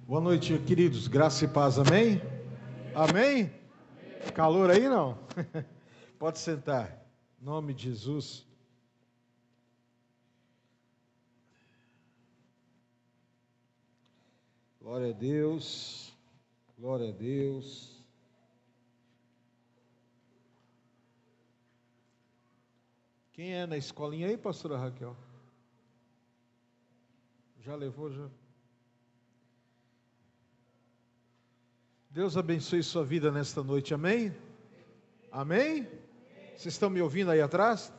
Boa noite, queridos. Graça e paz, amém? Amém? Calor aí, não? Pode sentar. Em nome de Jesus. Glória a Deus. Glória a Deus. Quem é na escolinha aí, pastora Raquel? Já levou, já? Deus abençoe sua vida nesta noite, amém? Amém? Vocês estão me ouvindo aí atrás?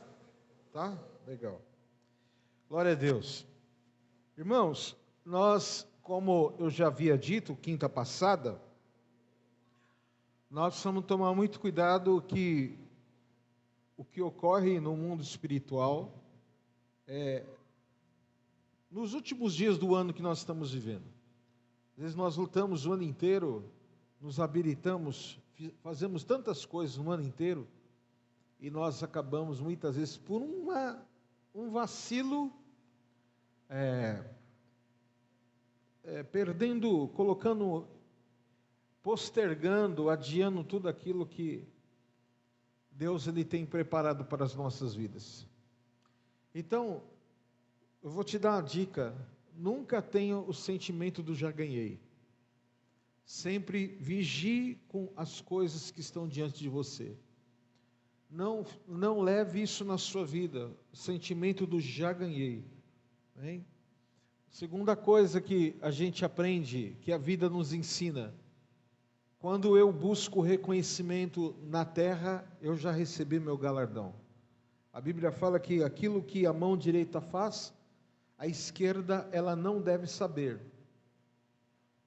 Tá? Legal. Glória a Deus. Irmãos, nós, como eu já havia dito quinta passada, nós precisamos tomar muito cuidado que o que ocorre no mundo espiritual nos últimos dias do ano que nós estamos vivendo. Às vezes nós lutamos o ano inteiro, nos habilitamos, fazemos tantas coisas no ano inteiro, e nós acabamos muitas vezes por um vacilo, perdendo, postergando, adiando tudo aquilo que Deus ele tem preparado para as nossas vidas. Então, eu vou te dar uma dica: nunca tenha o sentimento do já ganhei. Sempre vigie com as coisas que estão diante de você. Não leve isso na sua vida, o sentimento do já ganhei. Hein? Segunda coisa que a gente aprende, que a vida nos ensina: quando eu busco reconhecimento na terra, eu já recebi meu galardão. A Bíblia fala que aquilo que a mão direita faz, a esquerda ela não deve saber.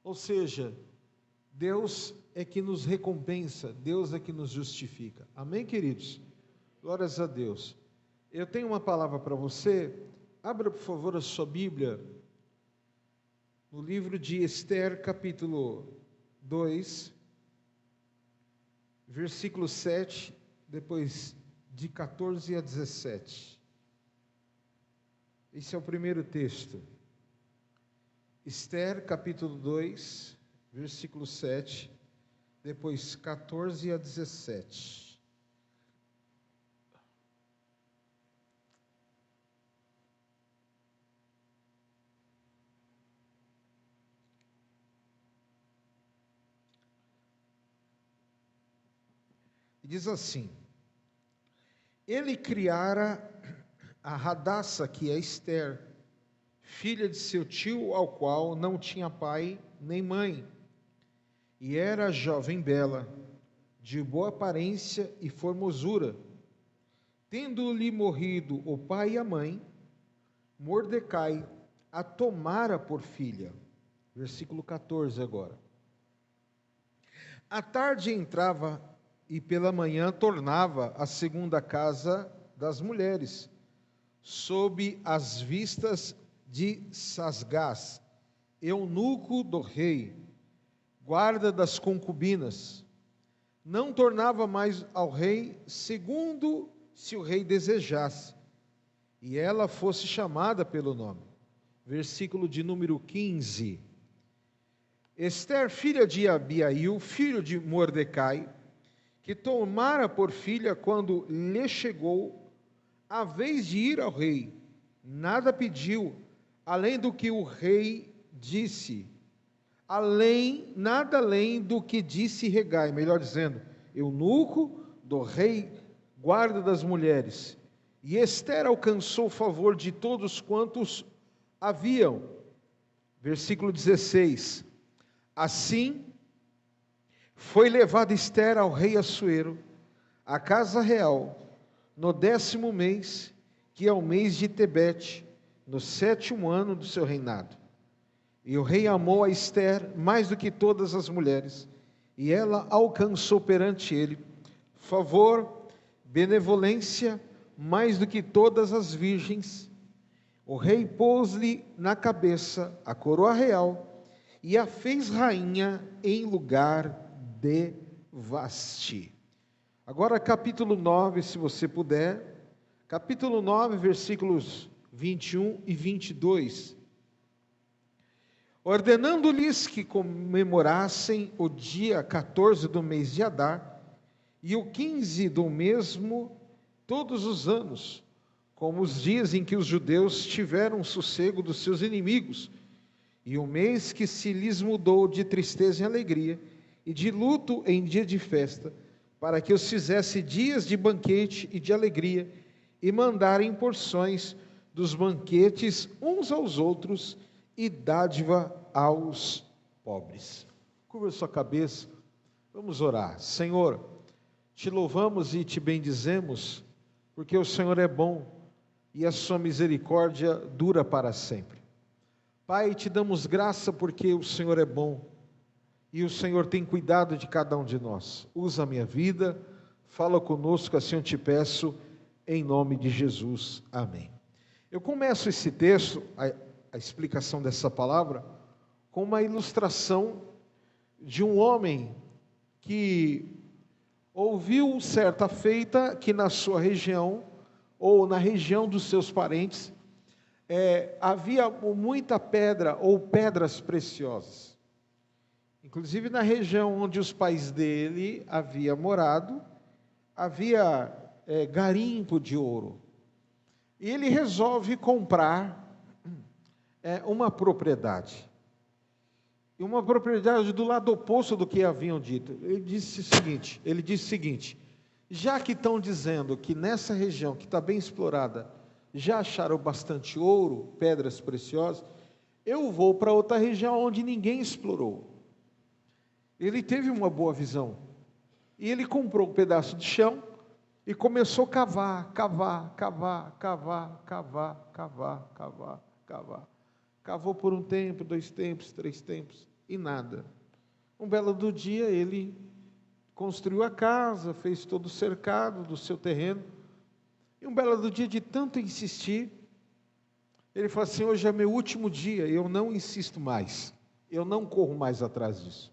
Ou seja, Deus é que nos recompensa, Deus é que nos justifica. Amém, queridos? Glórias a Deus. Eu tenho uma palavra para você. Abra, por favor, a sua Bíblia no livro de Esther, capítulo 2, versículo 7, depois de 14 a 17. Esse é o primeiro texto. Esther, capítulo 2, versículo 7, depois 14 a 17. Diz assim: ele criara a Hadassah, que é Esther, filha de seu tio, ao qual não tinha pai nem mãe, e era jovem bela, de boa aparência e formosura. Tendo-lhe morrido o pai e a mãe, Mordecai a tomara por filha. Versículo 14 agora. À tarde entrava e pela manhã tornava à segunda casa das mulheres, sob as vistas de Sasgás, eunuco do rei, guarda das concubinas. Não tornava mais ao rei, segundo se o rei desejasse, e ela fosse chamada pelo nome. Versículo de número 15. Esther, filha de Abiail, filho de Mordecai, que tomara por filha quando lhe chegou a vez de ir ao rei, nada pediu, além do que o rei disse, nada além do que disse Hegai, melhor dizendo, eunuco do rei, guarda das mulheres. E Esther alcançou o favor de todos quantos haviam. Versículo 16. Assim, foi levada Esther ao rei Assuero, à casa real, no 10º mês, que é o mês de Tebete, no 7º ano do seu reinado. E o rei amou a Esther mais do que todas as mulheres, e ela alcançou perante ele favor, benevolência, mais do que todas as virgens. O rei pôs-lhe na cabeça a coroa real, e a fez rainha em lugar de Vasti. Agora capítulo 9, se você puder, capítulo 9, versículos 21 e 22. ordenando-lhes que comemorassem o dia 14 do mês de Adar e o 15 do mesmo todos os anos, como os dias em que os judeus tiveram sossego dos seus inimigos, e o mês que se lhes mudou de tristeza em alegria, e de luto em dia de festa, para que os fizesse dias de banquete e de alegria, e mandarem porções dos banquetes uns aos outros, e dádiva aos pobres. Curva sua cabeça, vamos orar. Senhor, te louvamos e te bendizemos, porque o Senhor é bom, e a sua misericórdia dura para sempre. Pai, te damos graça porque o Senhor é bom, e o Senhor tem cuidado de cada um de nós. Usa a minha vida, fala conosco, assim eu te peço, em nome de Jesus. Amém. Eu começo esse texto, a explicação dessa palavra, com uma ilustração de um homem que ouviu certa feita que na sua região, ou na região dos seus parentes, havia muita pedra ou pedras preciosas. Inclusive na região onde os pais dele haviam morado, havia garimpo de ouro. E ele resolve comprar uma propriedade. E uma propriedade do lado oposto do que haviam dito. Ele disse o seguinte, já que estão dizendo que nessa região que está bem explorada, já acharam bastante ouro, pedras preciosas, eu vou para outra região onde ninguém explorou. Ele teve uma boa visão. E ele comprou um pedaço de chão e começou a cavar. Cavou por um tempo, 2 tempos, 3 tempos, e nada. Um belo do dia ele construiu a casa, fez todo o cercado do seu terreno, e um belo do dia, de tanto insistir, ele falou assim: hoje é meu último dia, eu não insisto mais, eu não corro mais atrás disso.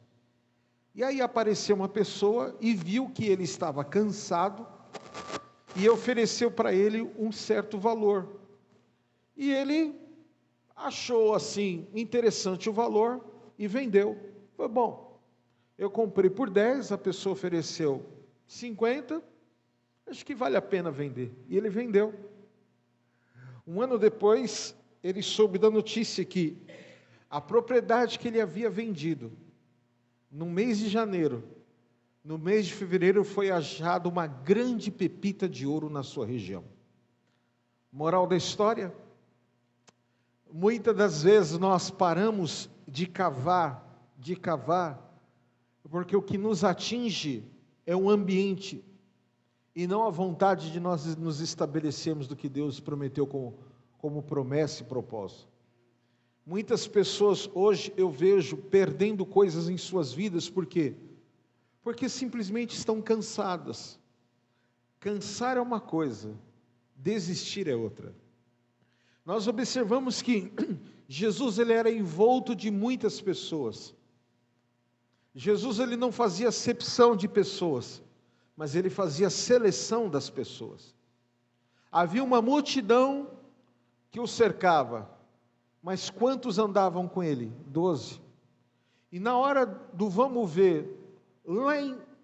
E aí apareceu uma pessoa e viu que ele estava cansado, e ofereceu para ele um certo valor. E ele achou assim interessante o valor e vendeu. Foi bom, eu comprei por 10, a pessoa ofereceu 50, acho que vale a pena vender. E ele vendeu. Um ano depois, ele soube da notícia que a propriedade que ele havia vendido, no mês de janeiro, no mês de fevereiro, foi achada uma grande pepita de ouro na sua região. Moral da história: muitas das vezes nós paramos de cavar, porque o que nos atinge é o ambiente, e não a vontade de nós nos estabelecermos do que Deus prometeu como promessa e propósito. Muitas pessoas hoje eu vejo perdendo coisas em suas vidas, por quê? Porque simplesmente estão cansadas. Cansar é uma coisa, desistir é outra. Nós observamos que Jesus ele era envolto de muitas pessoas. Jesus ele não fazia acepção de pessoas, mas ele fazia seleção das pessoas. Havia uma multidão que o cercava, mas quantos andavam com ele? 12. E na hora do vamos ver,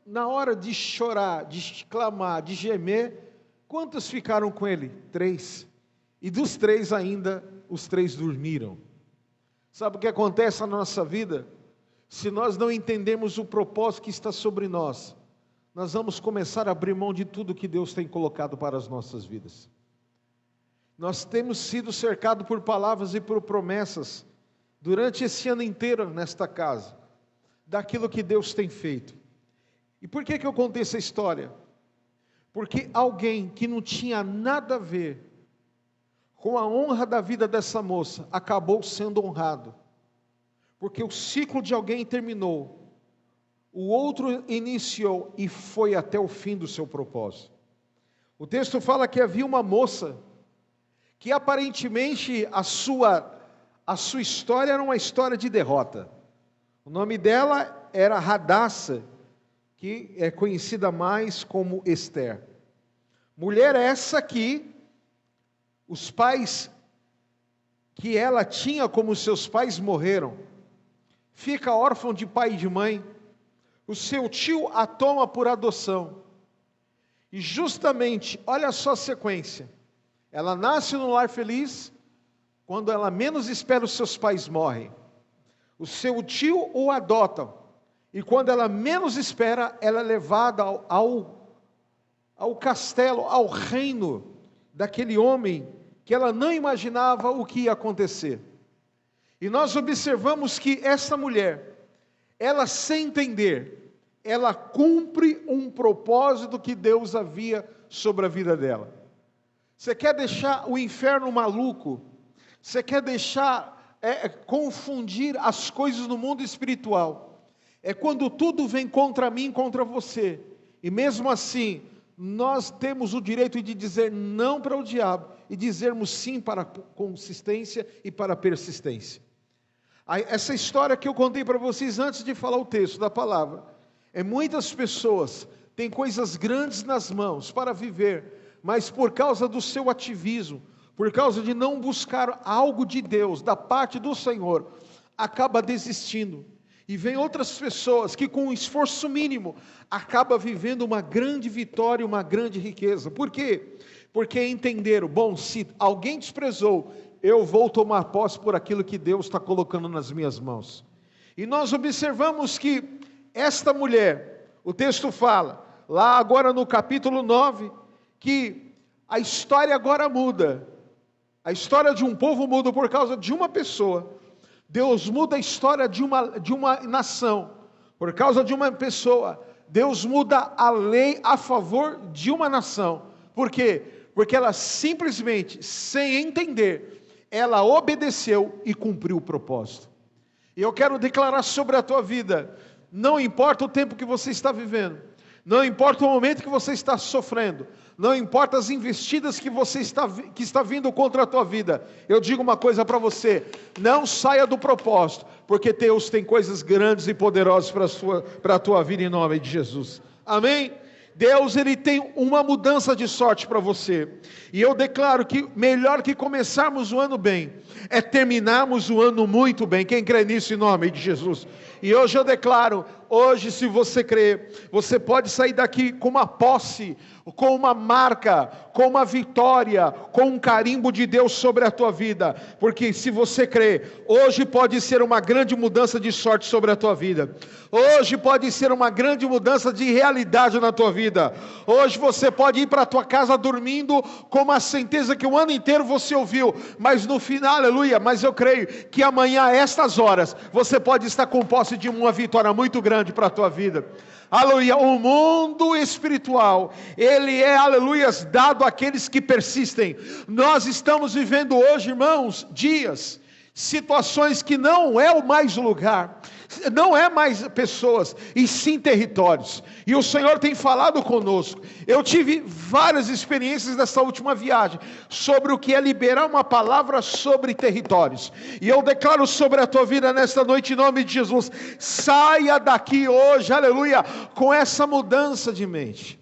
na hora de chorar, de clamar, de gemer, quantos ficaram com ele? 3. E dos 3 ainda, os 3 dormiram. Sabe o que acontece na nossa vida? Se nós não entendemos o propósito que está sobre nós, nós vamos começar a abrir mão de tudo que Deus tem colocado para as nossas vidas. Nós temos sido cercados por palavras e por promessas, durante esse ano inteiro nesta casa, daquilo que Deus tem feito. E por que eu contei essa história? Porque alguém que não tinha nada a ver com a honra da vida dessa moça, acabou sendo honrado. Porque o ciclo de alguém terminou, o outro iniciou e foi até o fim do seu propósito. O texto fala que havia uma moça, que aparentemente a sua história era uma história de derrota. O nome dela era Radassa, que é conhecida mais como Esther. Mulher essa que os pais que ela tinha como seus pais morreram, fica órfão de pai e de mãe, o seu tio a toma por adoção. E justamente, olha só a sequência, ela nasce num lar feliz, quando ela menos espera os seus pais morrem. O seu tio o adota, e quando ela menos espera, ela é levada ao castelo, ao reino daquele homem, que ela não imaginava o que ia acontecer. E nós observamos que essa mulher, ela sem entender, ela cumpre um propósito que Deus havia sobre a vida dela. Você quer deixar o inferno maluco? Você quer deixar confundir as coisas no mundo espiritual? É quando tudo vem contra mim, contra você. E mesmo assim, nós temos o direito de dizer não para o diabo e dizermos sim para a consistência e para a persistência. Essa história que eu contei para vocês antes de falar o texto da palavra, muitas pessoas têm coisas grandes nas mãos para viver, mas por causa do seu ativismo, por causa de não buscar algo de Deus, da parte do Senhor, acaba desistindo. E vem outras pessoas que com um esforço mínimo, acaba vivendo uma grande vitória, uma grande riqueza. Por quê? Porque entenderam, bom, se alguém desprezou, eu vou tomar posse por aquilo que Deus está colocando nas minhas mãos. E nós observamos que esta mulher, o texto fala, lá agora no capítulo 9, que a história agora muda. A história de um povo muda por causa de uma pessoa. Deus muda a história de uma nação. Por causa de uma pessoa, Deus muda a lei a favor de uma nação. Por quê? Porque ela simplesmente, sem entender, ela obedeceu e cumpriu o propósito. E eu quero declarar sobre a tua vida, não importa o tempo que você está vivendo, não importa o momento que você está sofrendo, não importa as investidas que está vindo contra a tua vida, eu digo uma coisa para você, não saia do propósito, porque Deus tem coisas grandes e poderosas para a tua vida em nome de Jesus. Amém? Deus, Ele tem uma mudança de sorte para você, e eu declaro que melhor que começarmos o ano bem, é terminarmos o ano muito bem. Quem crê nisso em nome de Jesus? E hoje eu declaro, hoje se você crê, você pode sair daqui com uma posse, com uma marca, com uma vitória, com um carimbo de Deus sobre a tua vida, porque se você crê, hoje pode ser uma grande mudança de sorte sobre a tua vida, hoje pode ser uma grande mudança de realidade na tua vida, hoje você pode ir para a tua casa dormindo com uma certeza que o ano inteiro você ouviu, mas no final, aleluia, mas eu creio que amanhã a estas horas, você pode estar com posse de uma vitória muito grande para a tua vida. Aleluia, o mundo espiritual, ele é, aleluia, dado àqueles que persistem. Nós estamos vivendo hoje, irmãos, dias, situações que não é o mais lugar, não é mais pessoas, e sim territórios. E o Senhor tem falado conosco. Eu tive várias experiências nessa última viagem, sobre o que é liberar uma palavra sobre territórios. E eu declaro sobre a tua vida nesta noite, em nome de Jesus, saia daqui hoje, aleluia, com essa mudança de mente.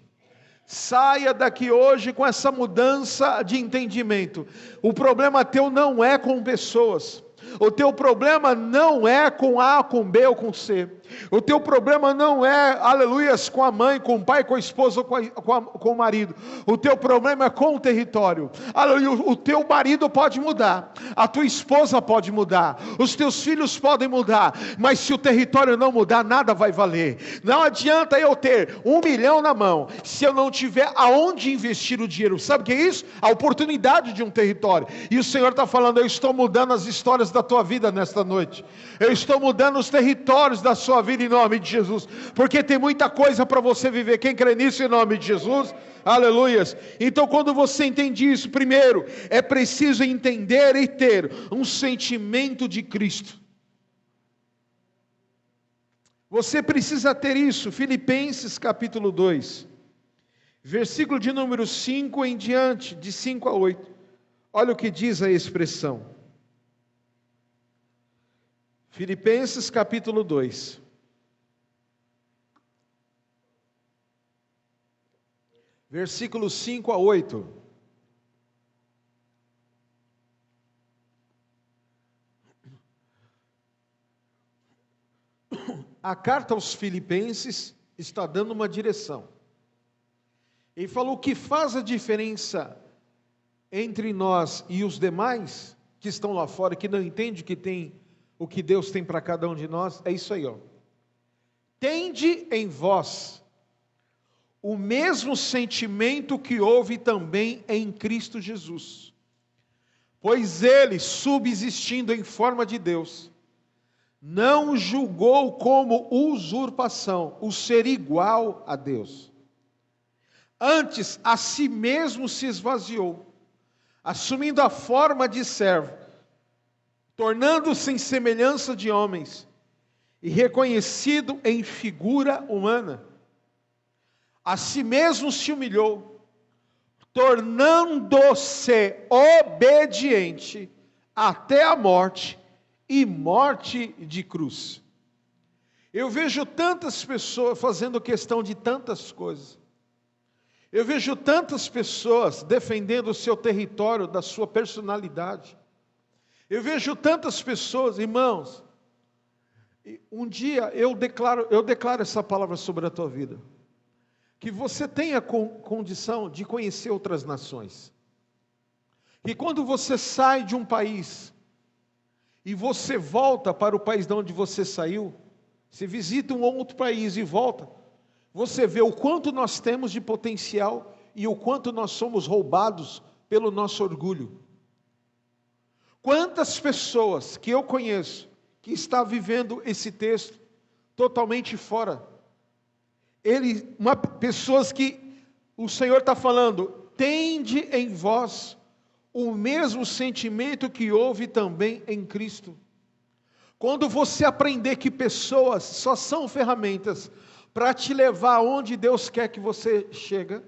Saia daqui hoje com essa mudança de entendimento. O problema teu não é com pessoas. O teu problema não é com A, com B ou com C. O teu problema não é, aleluias, com a mãe, com o pai, com a esposa ou com o marido. O teu problema é com o território. Aleluia, o teu marido pode mudar, a tua esposa pode mudar, os teus filhos podem mudar, mas se o território não mudar, nada vai valer. Não adianta eu ter 1 milhão na mão, se eu não tiver aonde investir o dinheiro. Sabe o que é isso? A oportunidade de um território. E o Senhor está falando, eu estou mudando as histórias da tua vida nesta noite. Eu estou mudando os territórios da sua vida em nome de Jesus, porque tem muita coisa para você viver. Quem crê nisso em nome de Jesus? Aleluias. Então quando você entende isso, primeiro, é preciso entender e ter um sentimento de Cristo. Você precisa ter isso. Filipenses capítulo 2, versículo de número 5 em diante, de 5 a 8. Olha o que diz a expressão. Filipenses capítulo 2. Versículos 5 a 8. a carta aos Filipenses está dando uma direção. Ele falou: o que faz a diferença entre nós e os demais que estão lá fora, que não entendem o que Deus tem para cada um de nós, é isso aí, ó. Tende em vós o mesmo sentimento que houve também em Cristo Jesus. Pois ele, subsistindo em forma de Deus, não julgou como usurpação o ser igual a Deus. Antes, a si mesmo se esvaziou, assumindo a forma de servo, tornando-se em semelhança de homens, e reconhecido em figura humana. A si mesmo se humilhou, tornando-se obediente até a morte, e morte de cruz. Eu vejo tantas pessoas fazendo questão de tantas coisas. Eu vejo tantas pessoas defendendo o seu território, da sua personalidade. Eu vejo tantas pessoas, irmãos, um dia eu declaro essa palavra sobre a tua vida, que você tenha condição de conhecer outras nações, que quando você sai de um país, e você volta para o país de onde você saiu, você visita um outro país e volta, você vê o quanto nós temos de potencial, e o quanto nós somos roubados pelo nosso orgulho. Quantas pessoas que eu conheço, que está vivendo esse texto totalmente fora, pessoas que o Senhor está falando: tende em vós o mesmo sentimento que houve também em Cristo. Quando você aprender que pessoas só são ferramentas para te levar aonde Deus quer que você chegue,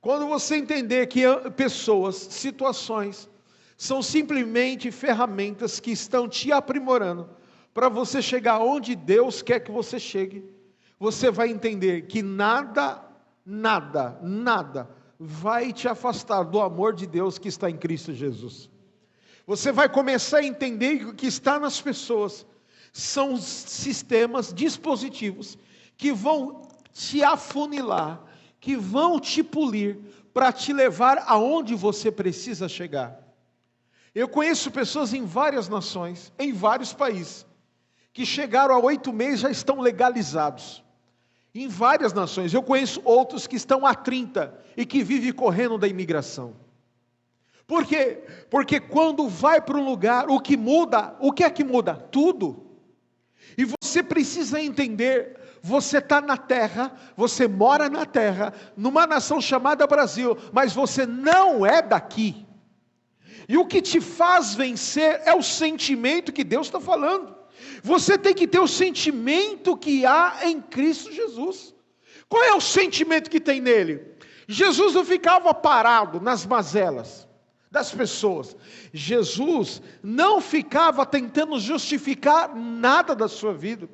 quando você entender que pessoas, situações, são simplesmente ferramentas que estão te aprimorando para você chegar onde Deus quer que você chegue, você vai entender que nada vai te afastar do amor de Deus que está em Cristo Jesus. Você vai começar a entender que o que está nas pessoas são sistemas, dispositivos, que vão te afunilar, que vão te polir, para te levar aonde você precisa chegar. Eu conheço pessoas em várias nações, em vários países, que chegaram a 8 meses, já estão legalizados. Em várias nações. Eu conheço outros que estão há 30 e que vivem correndo da imigração. Por quê? Porque quando vai para um lugar, o que é que muda? Tudo. E você precisa entender, você está na terra, você mora na terra, numa nação chamada Brasil, mas você não é daqui. E o que te faz vencer é o sentimento que Deus está falando. Você tem que ter o sentimento que há em Cristo Jesus. Qual é o sentimento que tem nele? Jesus não ficava parado nas mazelas das pessoas. Jesus não ficava tentando justificar nada da sua vida.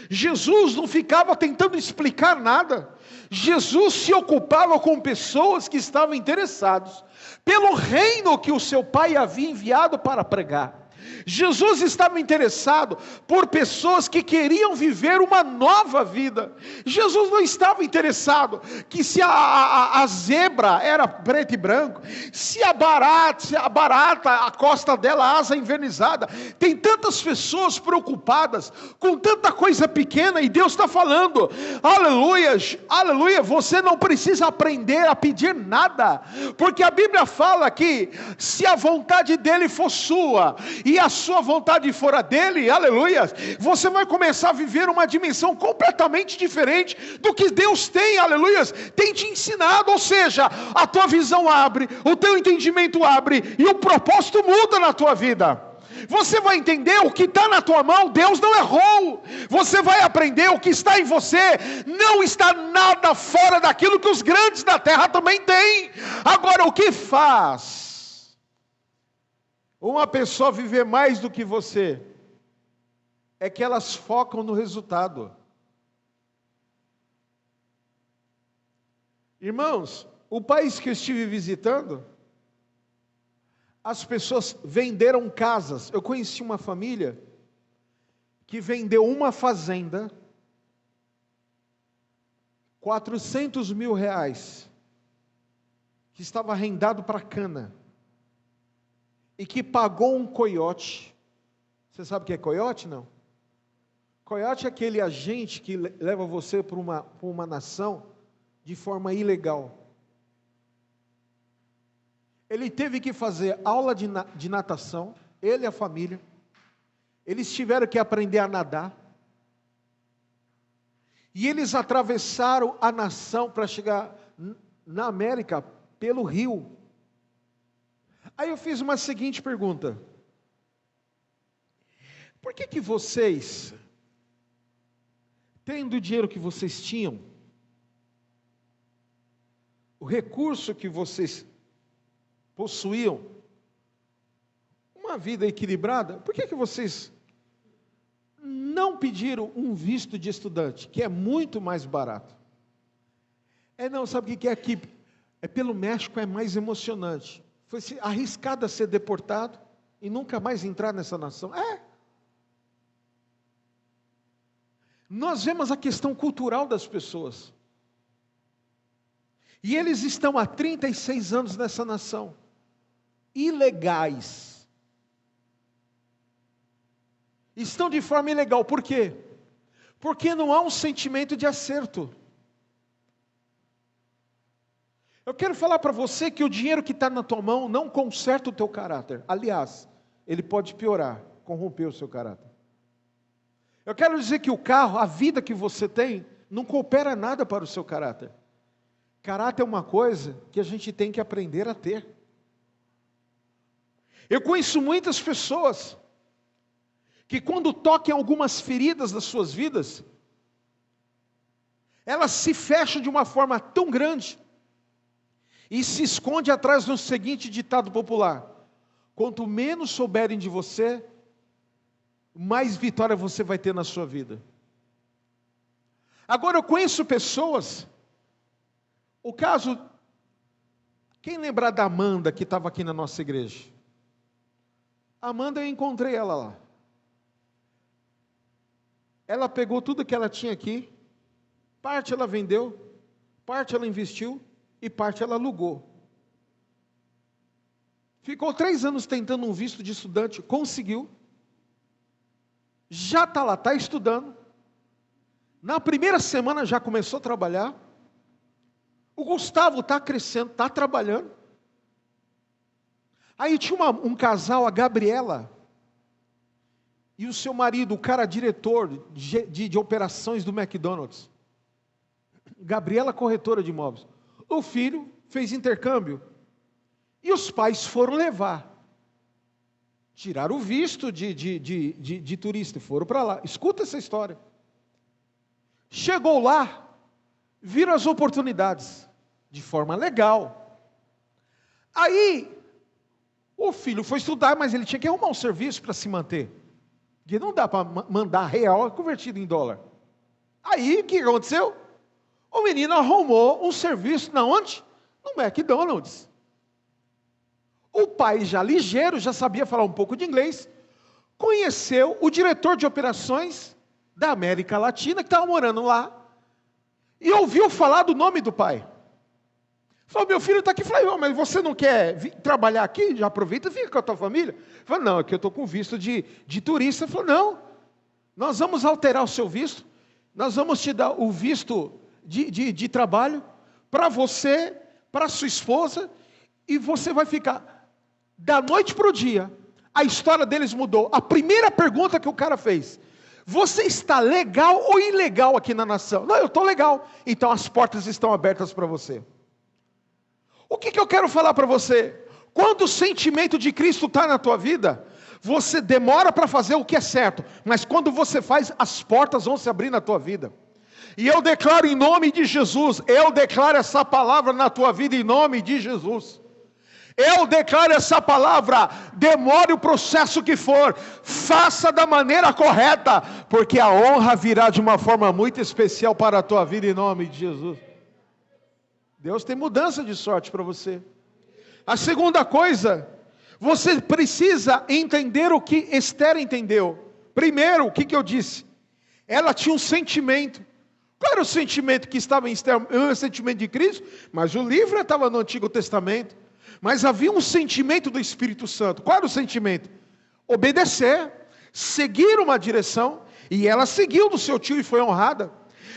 Jesus não ficava tentando explicar nada. Jesus se ocupava com pessoas que estavam interessados pelo reino que o seu Pai havia enviado para pregar. Jesus estava interessado por pessoas que queriam viver uma nova vida. Jesus não estava interessado que se a zebra era preto e branco, se a barata, a costa dela, a asa envernizada. Tem tantas pessoas preocupadas com tanta coisa pequena, e Deus está falando: aleluia, aleluia, você não precisa aprender a pedir nada, porque a Bíblia fala que se a vontade dele for sua, e a sua vontade fora dele, aleluia, você vai começar a viver uma dimensão completamente diferente do que Deus tem, aleluia, tem te ensinado. Ou seja, a tua visão abre, o teu entendimento abre, e o propósito muda na tua vida. Você vai entender o que está na tua mão, Deus não errou. Você vai aprender o que está em você, não está nada fora daquilo que os grandes da terra também têm. Agora, o que faz uma pessoa viver mais do que você é que elas focam no resultado. Irmãos, o país que eu estive visitando, as pessoas venderam casas. Eu conheci uma família que vendeu uma fazenda R$ 400.000, que estava arrendado para cana, e que pagou um coiote. Você sabe o que é coiote, não? Coiote é aquele agente que leva você para uma nação de forma ilegal. Ele teve que fazer aula de natação, ele e a família. Eles tiveram que aprender a nadar. E eles atravessaram a nação para chegar na América pelo rio. Aí eu fiz uma seguinte pergunta: por que vocês, tendo o dinheiro que vocês tinham, o recurso que vocês possuíam, uma vida equilibrada, por que vocês não pediram um visto de estudante, que é muito mais barato? Não, sabe o que é aqui? Pelo México é mais emocionante. Foi arriscado a ser deportado e nunca mais entrar nessa nação. Nós vemos a questão cultural das pessoas. E eles estão há 36 anos nessa nação, ilegais. Estão de forma ilegal. Por quê? Porque não há um sentimento de acerto. Eu quero falar para você que o dinheiro que está na tua mão não conserta o teu caráter. Aliás, ele pode piorar, corromper o seu caráter. Eu quero dizer que o carro, a vida que você tem, não coopera nada para o seu caráter. Caráter é uma coisa que a gente tem que aprender a ter. Eu conheço muitas pessoas que quando tocam algumas feridas das suas vidas, elas se fecham de uma forma tão grande e se esconde atrás do seguinte ditado popular: quanto menos souberem de você, mais vitória você vai ter na sua vida. Agora eu conheço pessoas, o caso, quem lembrar da Amanda que estava aqui na nossa igreja? Amanda, eu encontrei ela lá. Ela pegou tudo que ela tinha aqui, parte ela vendeu, parte ela investiu e parte ela alugou. Ficou 3 anos tentando um visto de estudante, conseguiu. Já está lá, está estudando. Na primeira semana já começou a trabalhar. O Gustavo está crescendo, está trabalhando. Aí tinha um casal, a Gabriela, e o seu marido, o cara diretor de operações do McDonald's. Gabriela, corretora de imóveis. O filho fez intercâmbio. E os pais foram levar. Tiraram o visto de turista e foram para lá. Escuta essa história. Chegou lá, viram as oportunidades, de forma legal. Aí, o filho foi estudar, mas ele tinha que arrumar um serviço para se manter. Porque não dá para mandar real convertido em dólar. Aí, o que aconteceu? O menino arrumou um serviço, na onde? No McDonald's. O pai, já ligeiro, já sabia falar um pouco de inglês, conheceu o diretor de operações da América Latina, que estava morando lá, e ouviu falar do nome do pai. Falou: meu filho está aqui. Falei: mas você não quer trabalhar aqui? Já aproveita e fica com a tua família. Falei: não, é que eu estou com visto de turista. Falou: não, nós vamos alterar o seu visto, nós vamos te dar o visto de trabalho, para você, para sua esposa, e você vai ficar. Da noite para o dia, a história deles mudou. A primeira pergunta que o cara fez: você está legal ou ilegal aqui na nação? Não, eu estou legal. Então as portas estão abertas para você. O que eu quero falar para você? Quando o sentimento de Cristo está na tua vida, você demora para fazer o que é certo, mas quando você faz, as portas vão se abrir na tua vida. E eu declaro em nome de Jesus, eu declaro essa palavra na tua vida em nome de Jesus. Eu declaro essa palavra: demore o processo que for, faça da maneira correta, porque a honra virá de uma forma muito especial para a tua vida em nome de Jesus. Deus tem mudança de sorte para você. A segunda coisa, você precisa entender o que Esther entendeu. Primeiro, o que eu disse? Ela tinha um sentimento. Qual era o sentimento que estava em Esther? O sentimento de Cristo, mas o livro estava no Antigo Testamento. Mas havia um sentimento do Espírito Santo. Qual era o sentimento? Obedecer, seguir uma direção, e ela seguiu do seu tio e foi honrada.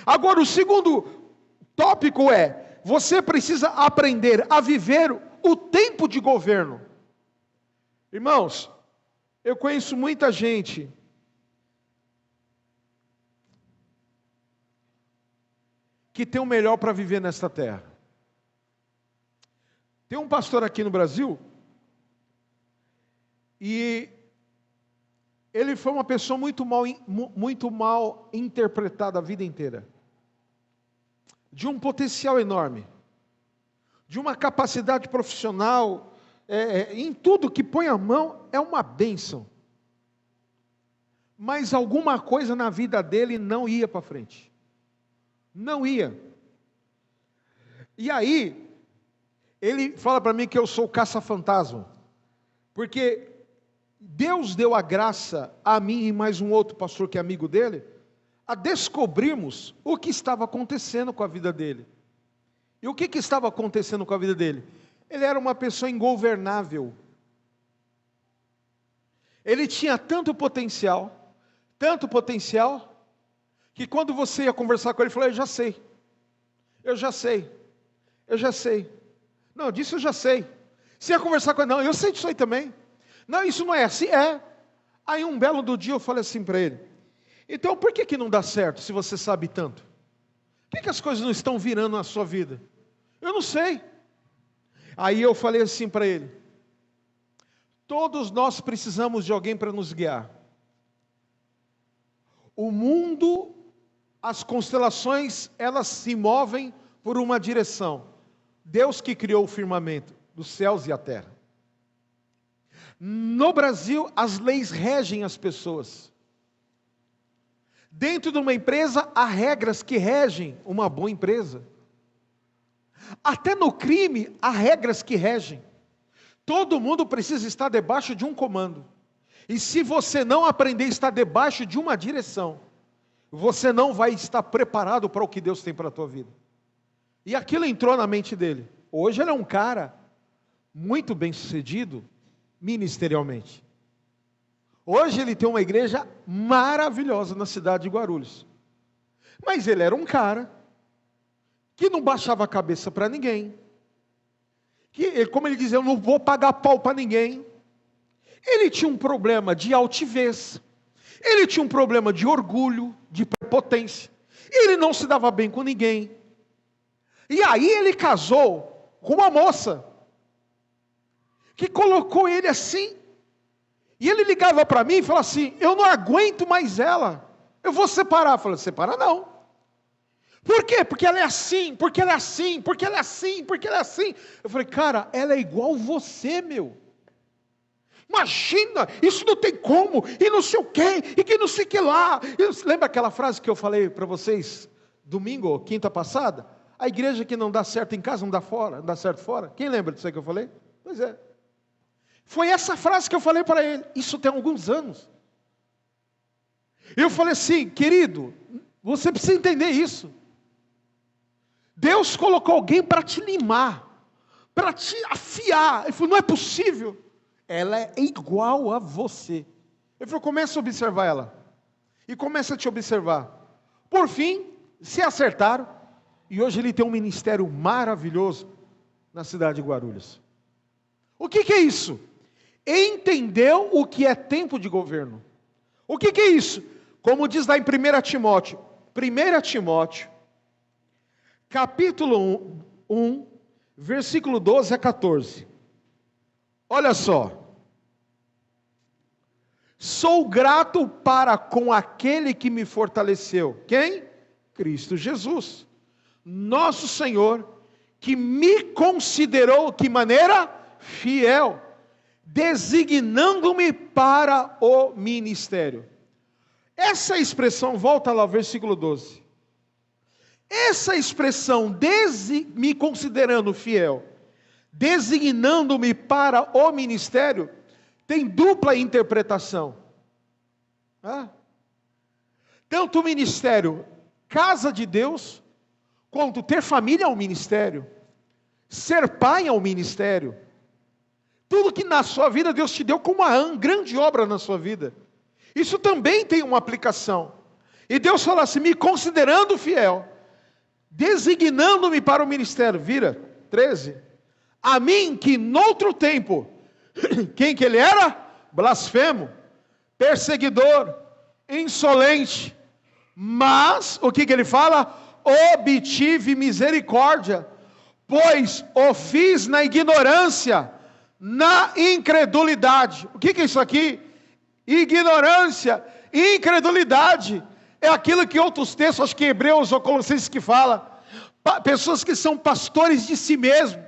Agora, o segundo tópico é: você precisa aprender a viver o tempo de governo. Irmãos, eu conheço muita gente que tem o melhor para viver nesta terra. Tem um pastor aqui no Brasil, e ele foi uma pessoa muito mal interpretada a vida inteira. De um potencial enorme, de uma capacidade profissional, em tudo que põe a mão, é uma bênção. Mas alguma coisa na vida dele não ia para frente. Não ia. E aí, ele fala para mim que eu sou caça-fantasma, porque Deus deu a graça a mim e mais um outro pastor que é amigo dele, a descobrirmos o que estava acontecendo com a vida dele. E o que estava acontecendo com a vida dele? Ele era uma pessoa ingovernável. Ele tinha tanto potencial, que quando você ia conversar com ele, ele falou: eu já sei. Não, disso eu já sei. Você ia conversar com ele: não, eu sei disso aí também. Não, isso não é assim, é. Aí um belo do dia eu falei assim para ele: então por que não dá certo se você sabe tanto? Por que as coisas não estão virando na sua vida? Eu não sei. Aí eu falei assim para ele: todos nós precisamos de alguém para nos guiar. O mundo, as constelações, elas se movem por uma direção. Deus que criou o firmamento dos céus e a terra. No Brasil, as leis regem as pessoas. Dentro de uma empresa, há regras que regem uma boa empresa. Até no crime, há regras que regem. Todo mundo precisa estar debaixo de um comando. E se você não aprender a estar debaixo de uma direção, você não vai estar preparado para o que Deus tem para a tua vida. E aquilo entrou na mente dele. Hoje ele é um cara muito bem sucedido ministerialmente. Hoje ele tem uma igreja maravilhosa na cidade de Guarulhos. Mas ele era um cara que não baixava a cabeça para ninguém. Como ele dizia, eu não vou pagar pau para ninguém. Ele tinha um problema de altivez. Ele tinha um problema de orgulho, de prepotência. Ele não se dava bem com ninguém. E aí ele casou com uma moça que colocou ele assim. E ele ligava para mim e falava assim: eu não aguento mais ela, eu vou separar. Eu falei: separa não. Por quê? Porque ela é assim, porque ela é assim, porque ela é assim, porque ela é assim. Eu falei: cara, ela é igual você, meu. Imagina, isso não tem como, e não sei o quê, e que não sei o que lá. Lembra aquela frase que eu falei para vocês domingo, quinta passada? A igreja que não dá certo em casa não dá certo fora. Quem lembra disso aí que eu falei? Pois é. Foi essa frase que eu falei para ele. Isso tem alguns anos. Eu falei assim: querido, você precisa entender isso. Deus colocou alguém para te limar, para te afiar. Ele falou: não é possível. Ela é igual a você. Ele falou: começa a observar ela. E começa a te observar. Por fim, se acertaram. E hoje ele tem um ministério maravilhoso na cidade de Guarulhos. O que é isso? Entendeu o que é tempo de governo. O que é isso? Como diz lá em 1 Timóteo. 1 Timóteo, capítulo 1, versículo 12 a 14. Olha só. Sou grato para com aquele que me fortaleceu. Quem? Cristo Jesus. Nosso Senhor, que me considerou, que maneira? Fiel, designando-me para o ministério. Essa expressão, volta lá ao versículo 12. Essa expressão, me considerando fiel, designando-me para o ministério, tem dupla interpretação. Tanto o ministério casa de Deus, quanto ter família é um ministério, ser pai é um ministério. Tudo que na sua vida Deus te deu como uma grande obra na sua vida, isso também tem uma aplicação. E Deus fala assim, me considerando fiel, designando-me para o ministério. Vira, 13. A mim que noutro tempo, quem que ele era? Blasfemo, perseguidor, insolente. Mas, o que ele fala? Obtive misericórdia, pois o fiz na ignorância, na incredulidade. O que é isso aqui? Ignorância, incredulidade. É aquilo que outros textos, acho que Hebreus ou Colossenses que fala. Pessoas que são pastores de si mesmo.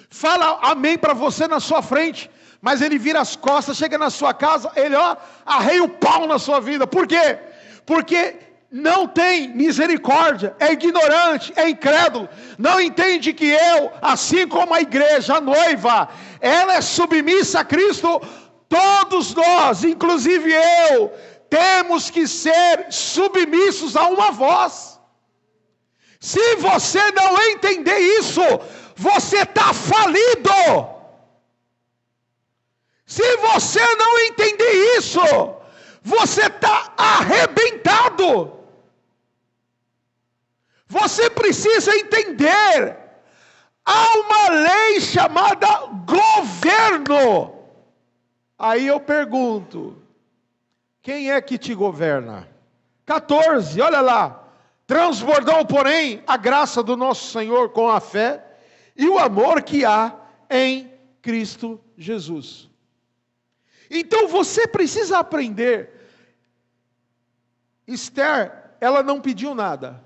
Fala amém para você na sua frente, mas ele vira as costas, chega na sua casa, ele arreia o pau na sua vida. Por quê? Porque não tem misericórdia, é ignorante, é incrédulo, não entende que eu, assim como a igreja, a noiva, ela é submissa a Cristo, todos nós, inclusive eu, temos que ser submissos a uma voz. Se você não entender isso, você está falido. Se você não entender isso, você está arrebentado. Você precisa entender, há uma lei chamada governo. Aí eu pergunto, quem é que te governa? 14, olha lá. Transbordou, porém, a graça do nosso Senhor com a fé e o amor que há em Cristo Jesus. Então você precisa aprender. Esther, ela não pediu nada.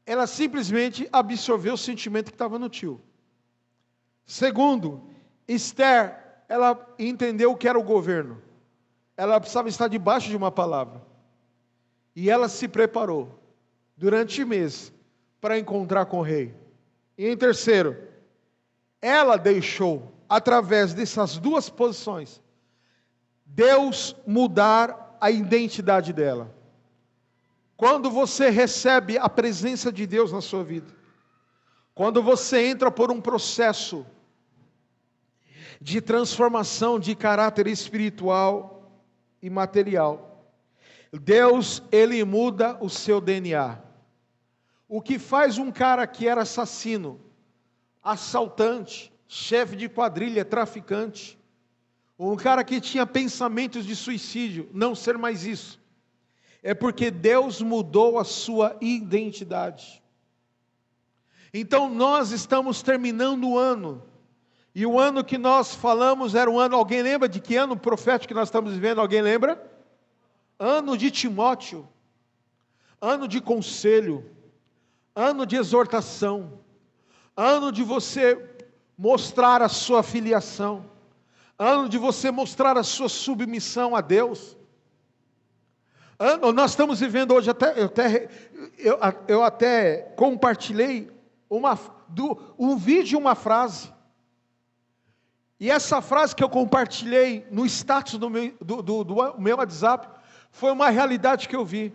Ela simplesmente absorveu o sentimento que estava no tio. Segundo, Esther, ela entendeu o que era o governo. Ela precisava estar debaixo de uma palavra. E ela se preparou durante meses para encontrar com o rei. E em terceiro, ela deixou, através dessas duas posições, Deus mudar a identidade dela. Quando você recebe a presença de Deus na sua vida, quando você entra por um processo de transformação de caráter espiritual e material, Deus, ele muda o seu DNA. O que faz um cara que era assassino, assaltante, chefe de quadrilha, traficante, um cara que tinha pensamentos de suicídio, não ser mais isso, é porque Deus mudou a sua identidade. Então nós estamos terminando o ano, e o ano que nós falamos era um ano, alguém lembra de que ano profético que nós estamos vivendo? Alguém lembra? Ano de Timóteo, ano de conselho, ano de exortação, ano de você mostrar a sua filiação, ano de você mostrar a sua submissão a Deus. Nós estamos vivendo hoje, eu até compartilhei um vídeo, uma frase, e essa frase que eu compartilhei no status do meu WhatsApp, foi uma realidade que eu vi.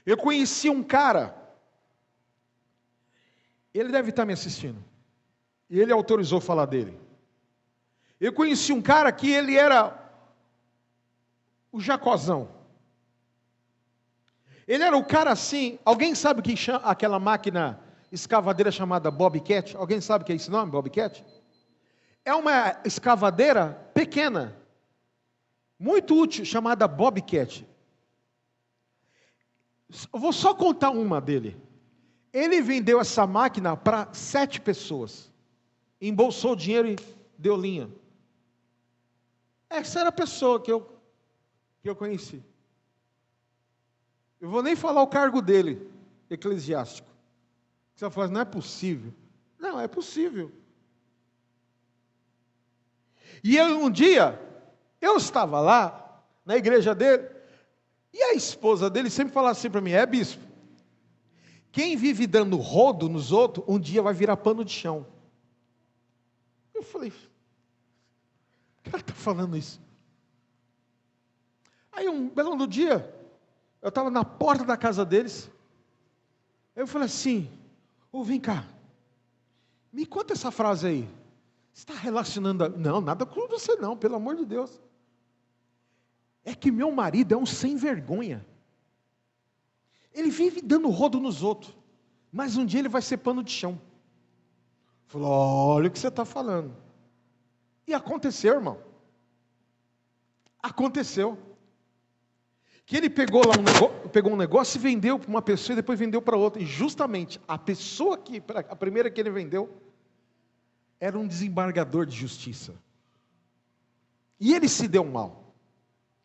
Eu conheci um cara, ele deve estar me assistindo, e ele autorizou falar dele. Eu conheci um cara que ele era o Jacozão. Ele era o cara assim, alguém sabe o que chama aquela máquina escavadeira chamada Bobcat? Alguém sabe o que é esse nome, Bobcat? É uma escavadeira pequena, muito útil, chamada Bobcat. Eu vou só contar uma dele. Ele vendeu essa máquina para 7 pessoas. Embolsou o dinheiro e deu linha. Essa era a pessoa que eu conheci. Eu vou nem falar o cargo dele, eclesiástico. Você vai falar, não é possível. Não, é possível. E um dia, eu estava lá, na igreja dele, e a esposa dele sempre falava assim para mim, bispo, quem vive dando rodo nos outros, um dia vai virar pano de chão. Eu falei, o cara está falando isso. Aí um belo dia, Eu estava na porta da casa deles. Eu falei assim: vem cá, me conta essa frase aí. Você está relacionando Não, nada com você não, pelo amor de Deus. É que meu marido é um sem vergonha. Ele vive dando rodo nos outros, mas um dia ele vai ser pano de chão. Falou: olha o que você está falando. E aconteceu, irmão. Aconteceu. Que ele pegou lá um negócio e vendeu para uma pessoa e depois vendeu para outra. E justamente a primeira que ele vendeu, era um desembargador de justiça. E ele se deu mal.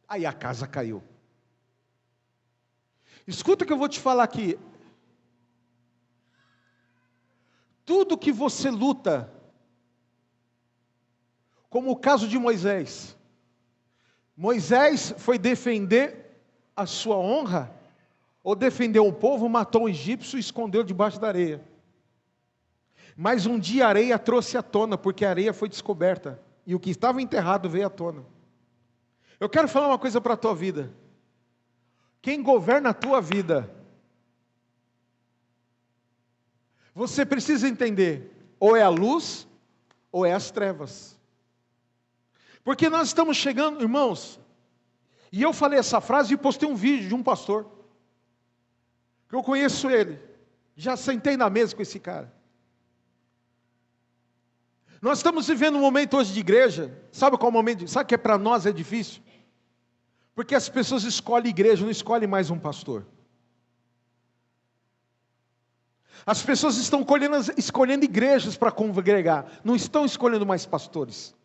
Aí a casa caiu. Escuta o que eu vou te falar aqui. Tudo que você luta, como o caso de Moisés. Moisés foi defender a sua honra, ou defendeu o povo, matou um egípcio e escondeu debaixo da areia. Mas um dia a areia trouxe à tona, porque a areia foi descoberta, e o que estava enterrado veio à tona. Eu quero falar uma coisa para a tua vida. Quem governa a tua vida, você precisa entender, ou é a luz, ou é as trevas. Porque nós estamos chegando, irmãos, e eu falei essa frase e postei um vídeo de um pastor, que eu conheço ele, já sentei na mesa com esse cara. Nós estamos vivendo um momento hoje de igreja, sabe qual momento? Sabe que para nós é difícil? Porque as pessoas escolhem igreja, não escolhem mais um pastor. As pessoas estão escolhendo igrejas para congregar, não estão escolhendo mais pastores.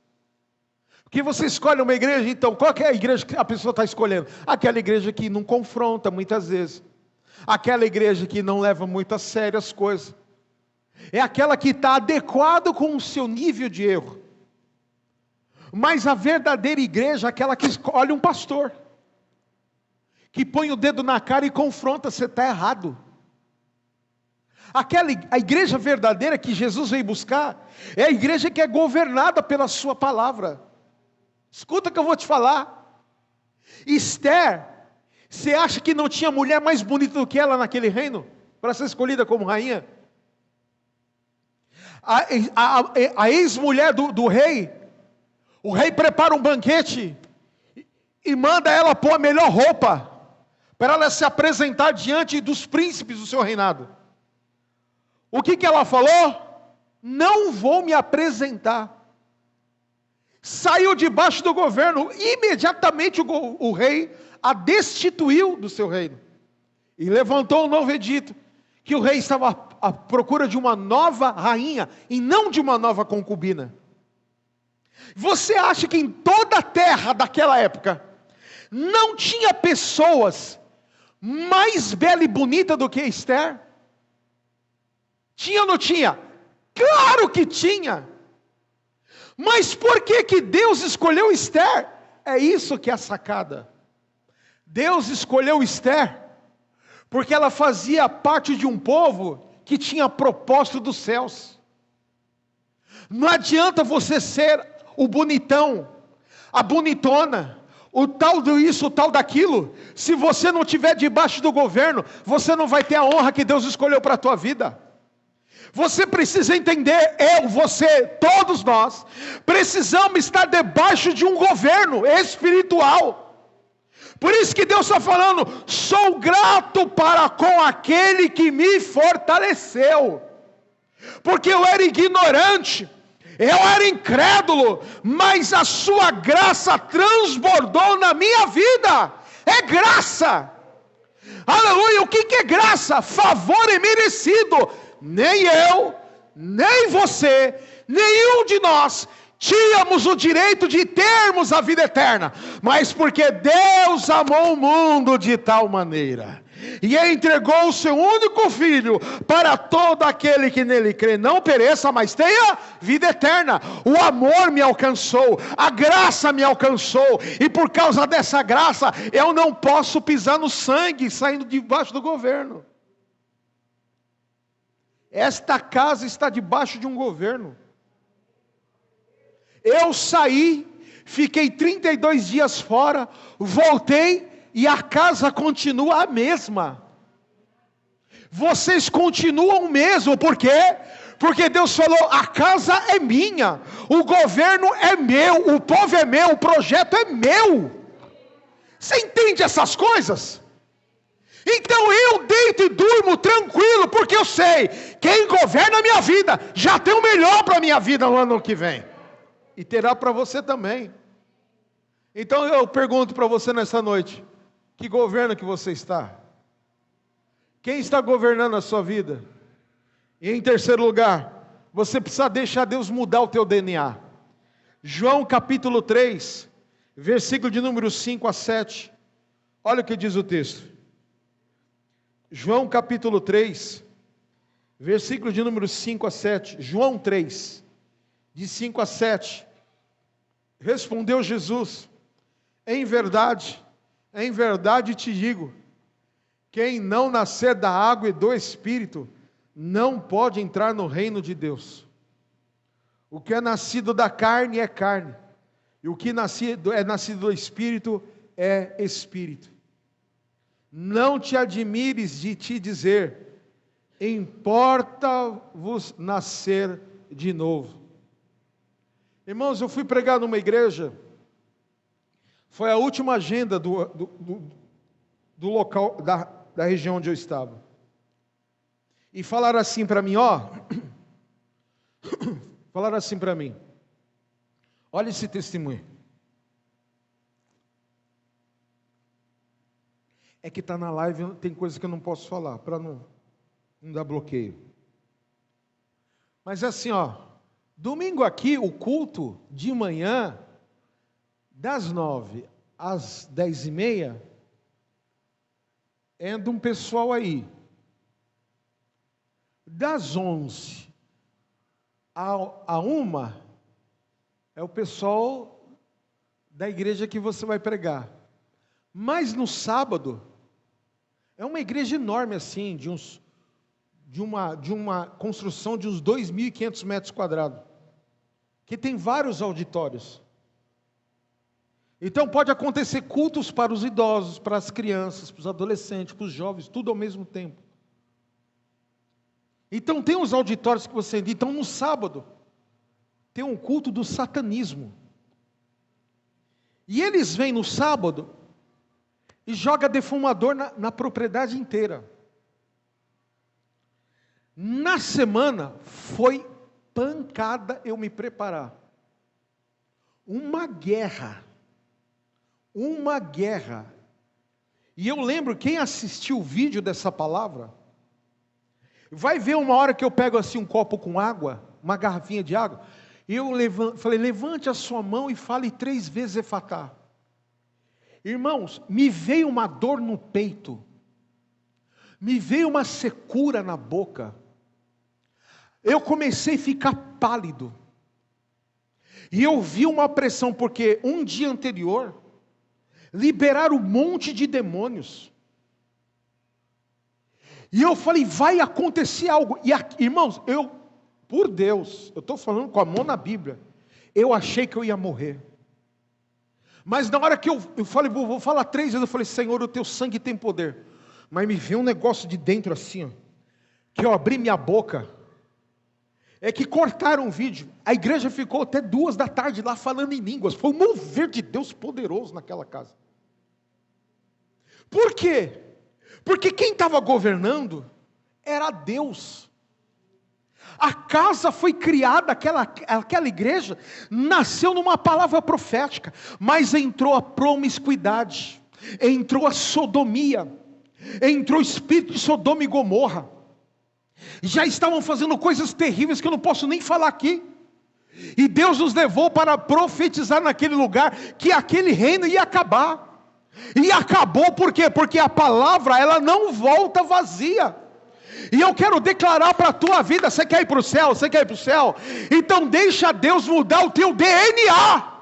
Porque você escolhe uma igreja, então, qual que é a igreja que a pessoa está escolhendo? Aquela igreja que não confronta muitas vezes. Aquela igreja que não leva muito a sério as coisas. É aquela que está adequado com o seu nível de erro. Mas a verdadeira igreja é aquela que escolhe um pastor. Que põe o dedo na cara e confronta, você está errado. A igreja verdadeira que Jesus veio buscar, é a igreja que é governada pela sua palavra. Escuta o que eu vou te falar. Esther, você acha que não tinha mulher mais bonita do que ela naquele reino, para ser escolhida como rainha? A ex-mulher do rei, o rei prepara um banquete, e manda ela pôr a melhor roupa, para ela se apresentar diante dos príncipes do seu reinado. O que ela falou? Não vou me apresentar. Saiu debaixo do governo, imediatamente o rei a destituiu do seu reino, e levantou um novo edito, que o rei estava à procura de uma nova rainha, e não de uma nova concubina. Você acha que em toda a terra daquela época, não tinha pessoas mais bela e bonita do que Esther? Tinha ou não tinha? Claro que tinha! Mas por que Deus escolheu Esther? É isso que é a sacada. Deus escolheu Esther, porque ela fazia parte de um povo que tinha propósito dos céus. Não adianta você ser o bonitão, a bonitona, o tal do isso, o tal daquilo, se você não estiver debaixo do governo, você não vai ter a honra que Deus escolheu para a tua vida. Você precisa entender, você, todos nós, precisamos estar debaixo de um governo espiritual. Por isso que Deus está falando, sou grato para com aquele que me fortaleceu. Porque eu era ignorante, eu era incrédulo, mas a sua graça transbordou na minha vida. É graça. Aleluia, o que é graça? Favor imerecido. Nem eu, nem você, nenhum de nós tínhamos o direito de termos a vida eterna, mas porque Deus amou o mundo de tal maneira, e entregou o seu único filho, para todo aquele que nele crê, não pereça, mas tenha vida eterna. O amor me alcançou, a graça me alcançou, e por causa dessa graça, eu não posso pisar no sangue, saindo debaixo do governo. Esta casa está debaixo de um governo. Eu saí, fiquei 32 dias fora, voltei, e a casa continua a mesma. Vocês continuam o mesmo, por quê? Porque Deus falou, a casa é minha, o governo é meu, o povo é meu, o projeto é meu. Você entende essas coisas? Então eu deito e durmo tranquilo, porque eu sei, quem governa a minha vida, já tem o melhor para a minha vida no ano que vem. E terá para você também. Então eu pergunto para você nessa noite, que governo que você está? Quem está governando a sua vida? E em terceiro lugar, você precisa deixar Deus mudar o teu DNA. João capítulo 3, versículo de número 5 a 7. Olha o que diz o texto. João capítulo 3, versículo de número 5 a 7. João 3, de 5 a 7. Respondeu Jesus, em verdade te digo, quem não nascer da água e do Espírito, não pode entrar no reino de Deus. O que é nascido da carne é carne, e o que é nascido do Espírito é Espírito. Não te admires de te dizer, importa-vos nascer de novo. Irmãos, eu fui pregar numa igreja, foi a última agenda do local, da região onde eu estava. E falaram assim para mim, falaram assim para mim, olha esse testemunho. É que está na live, tem coisa que eu não posso falar, para não dar bloqueio. Mas é assim, domingo aqui, o culto de manhã, das 9 às 10h30, é de um pessoal aí. Das 11 a 1, é o pessoal da igreja que você vai pregar. Mas no sábado, é uma igreja enorme assim, de uma construção de uns 2.500 metros quadrados, que tem vários auditórios. Então pode acontecer cultos para os idosos, para as crianças, para os adolescentes, para os jovens, tudo ao mesmo tempo. Então tem os auditórios que você entra. Então no sábado tem um culto do satanismo. E eles vêm no sábado e jogam defumador na propriedade inteira. Na semana foi pancada eu me preparar. Uma guerra. E eu lembro, quem assistiu o vídeo dessa palavra, vai ver uma hora que eu pego assim um copo com água, uma garrafinha de água, e eu falei, levante a sua mão e fale 3 vezes Efatá. Irmãos, me veio uma dor no peito, me veio uma secura na boca, eu comecei a ficar pálido, e eu vi uma pressão, porque um dia anterior, liberaram um monte de demônios, e eu falei, vai acontecer algo, e irmãos, por Deus, eu estou falando com a mão na Bíblia, eu achei que eu ia morrer, mas na hora que eu falei, vou falar 3 vezes, eu falei, Senhor, o teu sangue tem poder, mas me veio um negócio de dentro assim, que eu abri minha boca, é que cortaram o vídeo, a igreja ficou até 2 da tarde lá falando em línguas, foi um mover de Deus poderoso naquela casa. Por quê? Porque quem estava governando era Deus. A casa foi criada, aquela igreja nasceu numa palavra profética, mas entrou a promiscuidade, entrou a sodomia, entrou o espírito de Sodoma e Gomorra, já estavam fazendo coisas terríveis que eu não posso nem falar aqui, e Deus nos levou para profetizar naquele lugar, que aquele reino ia acabar, e acabou por quê? Porque a palavra, ela não volta vazia, e eu quero declarar para a tua vida, você quer ir para o céu? Você quer ir para o céu? Então deixa Deus mudar o teu DNA,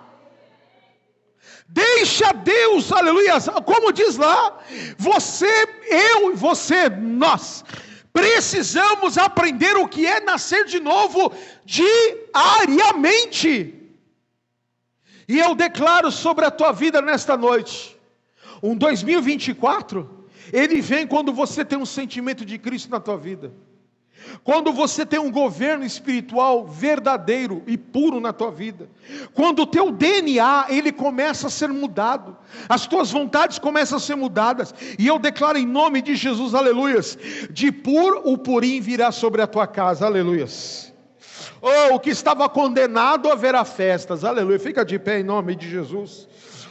deixa Deus, aleluia, como diz lá, eu e você, nós, precisamos aprender o que é nascer de novo diariamente. E eu declaro sobre a tua vida nesta noite, Um 2024, ele vem quando você tem um sentimento de Cristo na tua vida. Quando você tem um governo espiritual verdadeiro e puro na tua vida. Quando o teu DNA, ele começa a ser mudado. As tuas vontades começam a ser mudadas. E eu declaro em nome de Jesus, aleluias. De pur, o purim virá sobre a tua casa, aleluias. Oh, o que estava condenado haverá festas, aleluia. Fica de pé em nome de Jesus.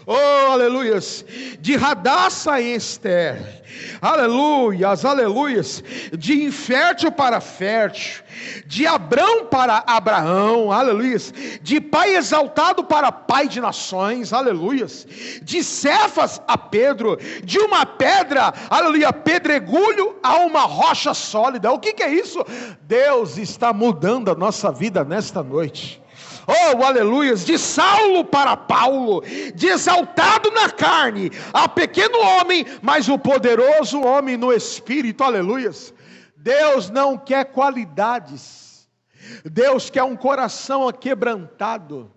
Oh, aleluias, de Radassa a Ester, aleluias, aleluias, de infértil para fértil, de Abrão para Abraão, aleluias, de pai exaltado para pai de nações, aleluias, de Cefas a Pedro, de uma pedra, aleluia, pedregulho a uma rocha sólida. O que é isso? Deus está mudando a nossa vida nesta noite. Oh, aleluias, de Saulo para Paulo, de exaltado na carne, a pequeno homem, mas o poderoso homem no espírito, aleluias. Deus não quer qualidades, Deus quer um coração aquebrantado.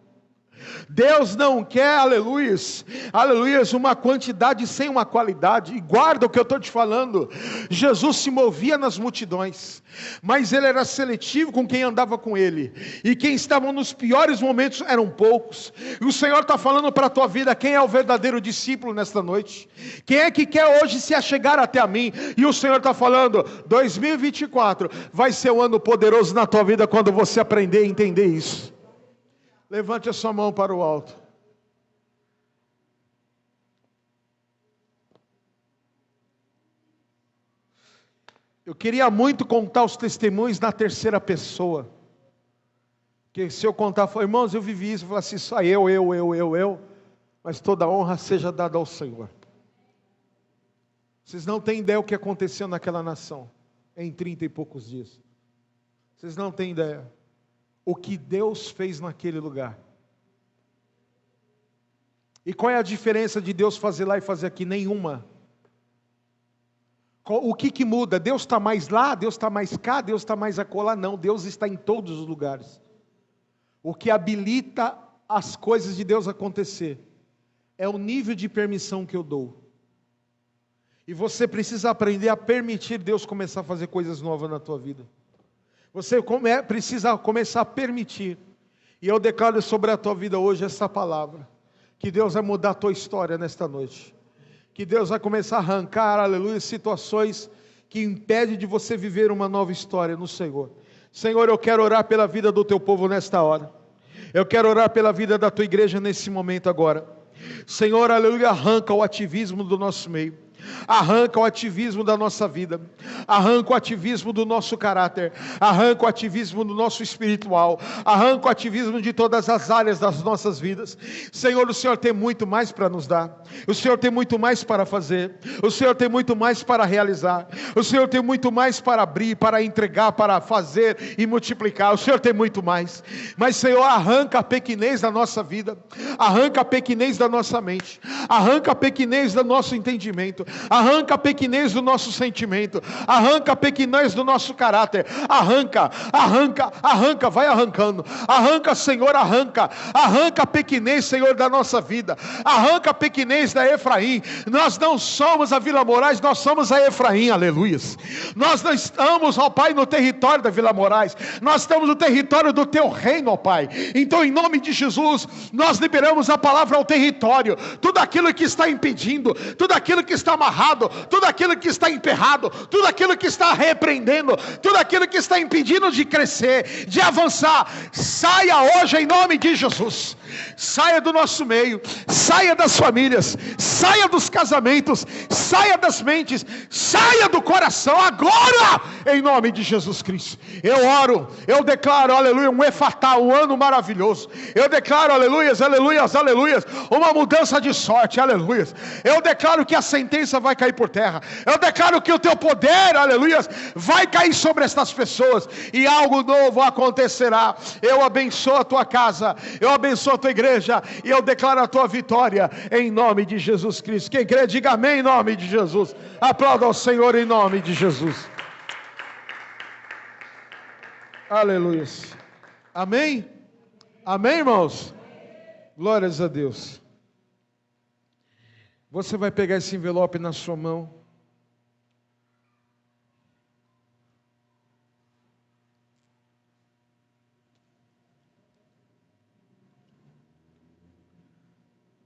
Deus não quer, aleluias, aleluias, uma quantidade sem uma qualidade. E guarda o que eu estou te falando. Jesus se movia nas multidões, mas ele era seletivo com quem andava com ele, e quem estavam nos piores momentos eram poucos. E o Senhor está falando para a tua vida: quem é o verdadeiro discípulo nesta noite? Quem é que quer hoje se achegar até a mim? E o Senhor está falando: 2024 vai ser um ano poderoso na tua vida, quando você aprender a entender isso. Levante a sua mão para o alto. Eu queria muito contar os testemunhos na terceira pessoa. Porque se eu contar, irmãos, eu vivi isso, eu falei assim, só eu. Mas toda honra seja dada ao Senhor. Vocês não têm ideia o que aconteceu naquela nação, em 30 e poucos dias. Vocês não têm ideia o que Deus fez naquele lugar. E qual é a diferença de Deus fazer lá e fazer aqui? Nenhuma. O que muda? Deus está mais lá, Deus está mais cá, Deus está mais acolá? Não, Deus está em todos os lugares. O que habilita as coisas de Deus acontecer é o nível de permissão que eu dou. E você precisa aprender a permitir Deus começar a fazer coisas novas na tua vida. Você precisa começar a permitir. E eu declaro sobre a tua vida hoje essa palavra: que Deus vai mudar a tua história nesta noite. Que Deus vai começar a arrancar, aleluia, situações que impedem de você viver uma nova história no Senhor. Senhor, eu quero orar pela vida do teu povo nesta hora. Eu quero orar pela vida da tua igreja nesse momento agora. Senhor, aleluia, arranca o ativismo do nosso meio. Arranca o ativismo da nossa vida, arranca o ativismo do nosso caráter, arranca o ativismo do nosso espiritual, arranca o ativismo de todas as áreas das nossas vidas. Senhor, o Senhor tem muito mais para nos dar, o Senhor tem muito mais para fazer, o Senhor tem muito mais para realizar, o Senhor tem muito mais para abrir, para entregar, para fazer e multiplicar. O Senhor tem muito mais. Mas Senhor, arranca a pequenez da nossa vida, arranca a pequenez da nossa mente, arranca a pequenez do nosso entendimento, arranca a pequenez do nosso sentimento, arranca a pequenez do nosso caráter, arranca, vai arrancando, arranca, Senhor, arranca a pequenez, Senhor, da nossa vida, arranca a pequenez da Efraim. Nós não somos a Vila Moraes, nós somos a Efraim, aleluias. Nós não estamos, ó Pai, no território da Vila Moraes, nós estamos no território do teu reino, ó Pai. Então, em nome de Jesus, nós liberamos a palavra ao território, tudo aquilo que está impedindo, tudo aquilo que está amarrado, tudo aquilo que está emperrado, tudo aquilo que está repreendendo, tudo aquilo que está impedindo de crescer, de avançar, saia hoje em nome de Jesus. Saia do nosso meio, saia das famílias, saia dos casamentos, saia das mentes, saia do coração agora, em nome de Jesus Cristo. Eu oro, eu declaro, aleluia, um efatá, um ano maravilhoso. Eu declaro, aleluias, aleluias, aleluias, uma mudança de sorte, aleluias. Eu declaro que a sentença vai cair por terra. Eu declaro que o teu poder, aleluias, vai cair sobre estas pessoas e algo novo acontecerá. Eu abençoo a tua casa, eu abençoo a tua igreja e eu declaro a tua vitória em nome de Jesus Cristo. Quem crê, diga amém em nome de Jesus. Aplauda ao Senhor em nome de Jesus. Aleluia. Amém? Amém, irmãos? Glórias a Deus. Você vai pegar esse envelope na sua mão.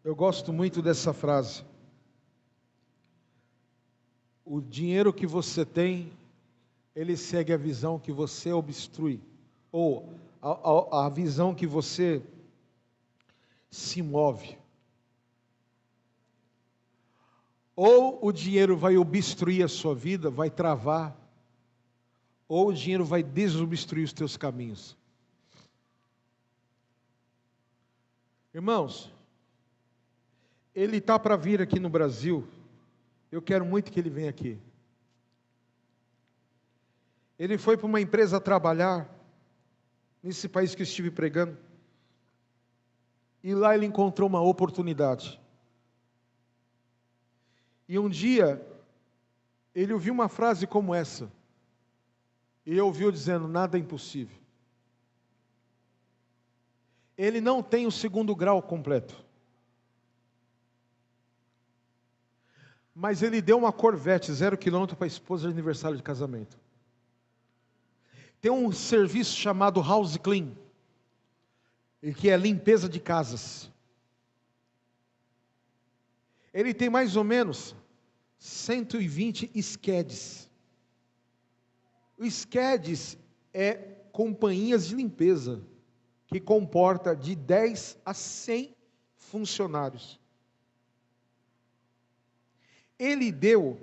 Eu gosto muito dessa frase. O dinheiro que você tem, ele segue a visão que você obstrui, ou a visão que você se move. Ou o dinheiro vai obstruir a sua vida, vai travar, ou o dinheiro vai desobstruir os teus caminhos. Irmãos, ele está para vir aqui no Brasil. Eu quero muito que ele venha aqui. Ele foi para uma empresa trabalhar, nesse país que eu estive pregando, e lá ele encontrou uma oportunidade. E um dia, ele ouviu uma frase como essa, e ouviu dizendo: nada é impossível. Ele não tem o 2º grau completo, mas ele deu uma Corvette 0 km para a esposa de aniversário de casamento. Tem um serviço chamado House Clean, que é limpeza de casas. Ele tem mais ou menos 120 SCADs. O SCADs é companhias de limpeza, que comporta de 10 a 100 funcionários. Ele deu,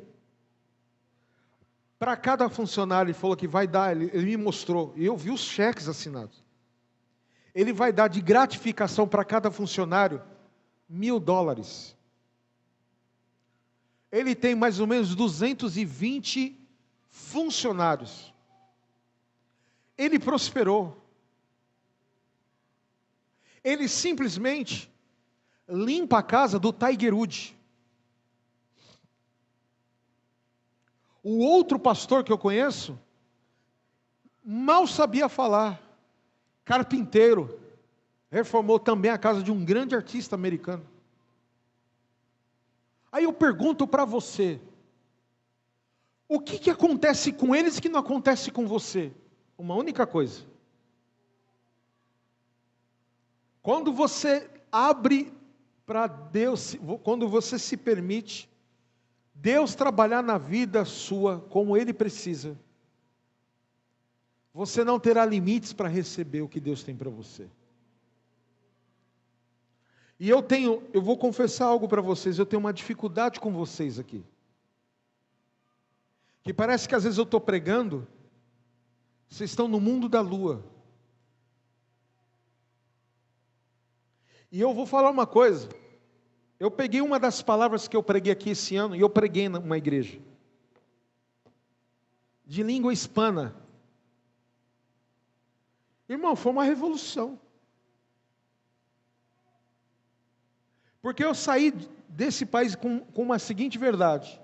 para cada funcionário, ele falou que vai dar, ele me mostrou, e eu vi os cheques assinados. Ele vai dar de gratificação para cada funcionário $1.000. Ele tem mais ou menos 220 funcionários. Ele prosperou. Ele simplesmente limpa a casa do Tiger Woods. O outro pastor que eu conheço, mal sabia falar, carpinteiro, reformou também a casa de um grande artista americano. Aí eu pergunto para você, o que acontece com eles que não acontece com você? Uma única coisa. Quando você abre para Deus, quando você se permite Deus trabalhar na vida sua como Ele precisa, você não terá limites para receber o que Deus tem para você. E eu vou confessar algo para vocês, eu tenho uma dificuldade com vocês aqui. Que parece que às vezes eu estou pregando, vocês estão no mundo da lua. E eu vou falar uma coisa. Eu peguei uma das palavras que eu preguei aqui esse ano, e eu preguei numa igreja. De língua hispana. Irmão, foi uma revolução. Porque eu saí desse país com uma seguinte verdade.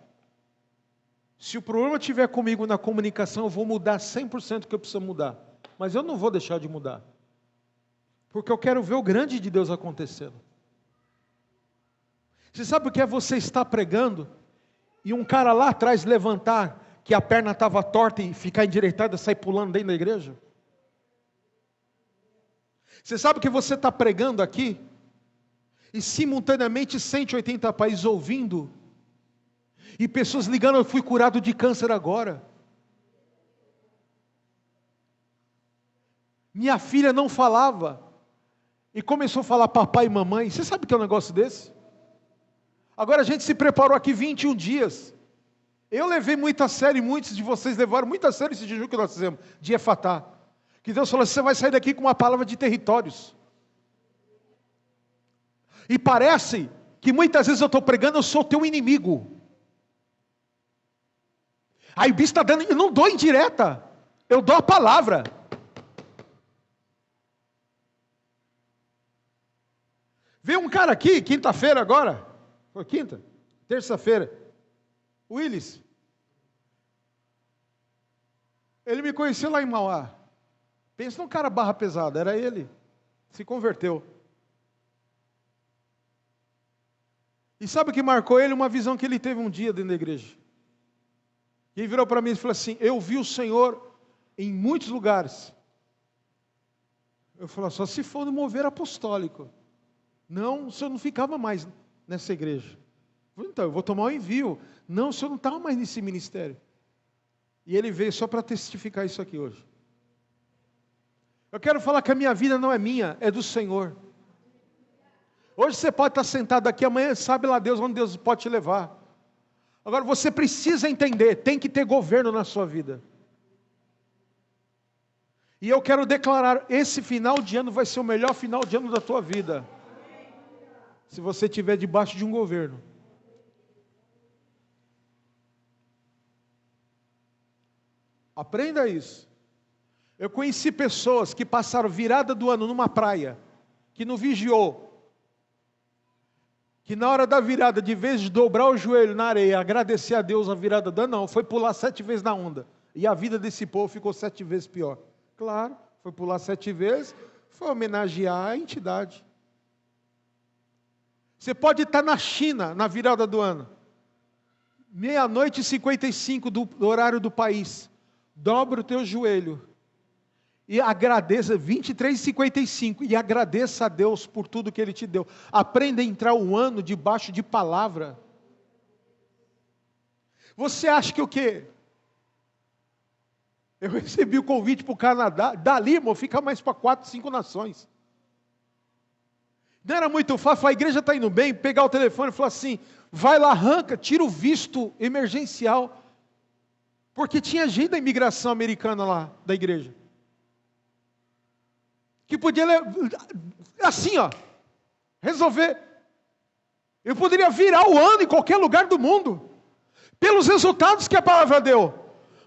Se o problema estiver comigo na comunicação, eu vou mudar 100% o que eu preciso mudar. Mas eu não vou deixar de mudar. Porque eu quero ver o grande de Deus acontecendo. Você sabe o que é você estar pregando e um cara lá atrás levantar que a perna estava torta e ficar endireitada e sair pulando dentro da igreja? Você sabe que você está pregando aqui e simultaneamente 180 países ouvindo e pessoas ligando: eu fui curado de câncer agora. Minha filha não falava e começou a falar papai e mamãe. Você sabe o que é um negócio desse? Agora a gente se preparou aqui 21 dias. Eu levei muito a sério, e muitos de vocês levaram muito a sério esse jejum que nós fizemos, de Efatá. Que Deus falou: você vai sair daqui com uma palavra de territórios. E parece que muitas vezes eu estou pregando, eu sou teu inimigo. Aí o bicho está dando, eu não dou indireta, eu dou a palavra. Veio um cara aqui, quinta-feira agora, foi quinta? Terça-feira, Willis. Ele me conheceu lá em Mauá. Pensa num cara barra pesada, era ele. Se converteu. E sabe o que marcou ele? Uma visão que ele teve um dia dentro da igreja. E ele virou para mim e falou assim: eu vi o Senhor em muitos lugares. Eu falei: só se for no mover apostólico. Não, o senhor não ficava mais nessa igreja. Eu falei: então, eu vou tomar o envio. Não, o senhor não estava mais nesse ministério. E ele veio só para testificar isso aqui hoje. Eu quero falar que a minha vida não é minha, é do Senhor. Hoje você pode estar sentado aqui, amanhã sabe lá Deus onde Deus pode te levar. Agora você precisa entender, tem que ter governo na sua vida. E eu quero declarar, esse final de ano vai ser o melhor final de ano da tua vida. Se você estiver debaixo de um governo. Aprenda isso. Eu conheci pessoas que passaram virada do ano numa praia, que não vigiou, que na hora da virada, de vez de dobrar o joelho na areia, agradecer a Deus a virada do ano, não, foi pular 7 vezes na onda. E a vida desse povo ficou 7 vezes pior. Claro, foi pular 7 vezes, foi homenagear a entidade. Você pode estar na China, na virada do ano, 00:55 do horário do país, dobra o teu joelho, e agradeça, 23:55, e agradeça a Deus por tudo que Ele te deu. Aprenda a entrar um ano debaixo de palavra. Você acha que o quê? Eu recebi o convite para o Canadá, dali, irmão, fica mais para 4, 5 nações. Não era muito fácil, a igreja está indo bem, pegar o telefone e falar assim, vai lá, arranca, tira o visto emergencial, porque tinha gente da imigração americana lá, da igreja, que podia, assim ó, resolver. Eu poderia virar o ano em qualquer lugar do mundo, pelos resultados que a palavra deu,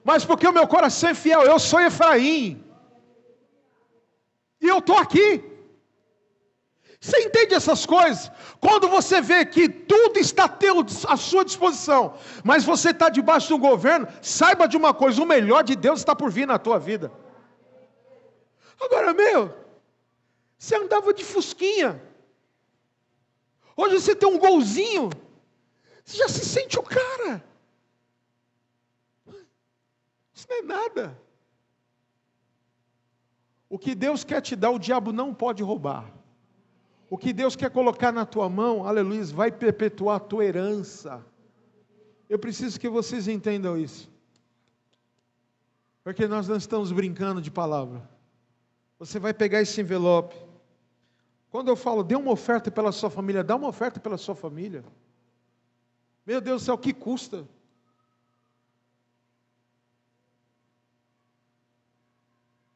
mas porque o meu coração é fiel, eu sou Efraim, e eu estou aqui. Você entende essas coisas? Quando você vê que tudo está à sua disposição, mas você está debaixo do governo, saiba de uma coisa, o melhor de Deus está por vir na tua vida. Agora, você andava de fusquinha, hoje você tem um golzinho, você já se sente o cara. Isso não é nada. O que Deus quer te dar, o diabo não pode roubar. O que Deus quer colocar na tua mão, aleluia, vai perpetuar a tua herança. Eu preciso que vocês entendam isso. Porque nós não estamos brincando de palavra. Você vai pegar esse envelope. Quando eu falo, dê uma oferta pela sua família, dá uma oferta pela sua família. Meu Deus do céu, o que custa?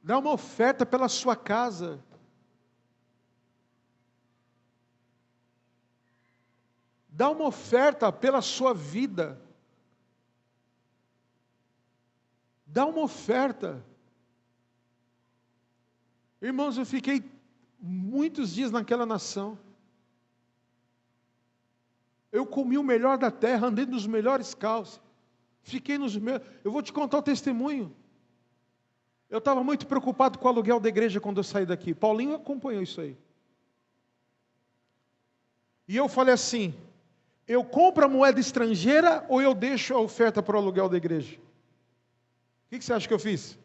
Dá uma oferta pela sua casa. Dá uma oferta pela sua vida. Dá uma oferta. Irmãos, eu fiquei muitos dias naquela nação. Eu comi o melhor da terra, andei nos melhores carros. Fiquei nos melhores. Eu vou te contar o testemunho. Eu estava muito preocupado com o aluguel da igreja quando eu saí daqui. Paulinho acompanhou isso aí. E eu falei assim, eu compro a moeda estrangeira ou eu deixo a oferta para o aluguel da igreja? O que você acha que eu fiz?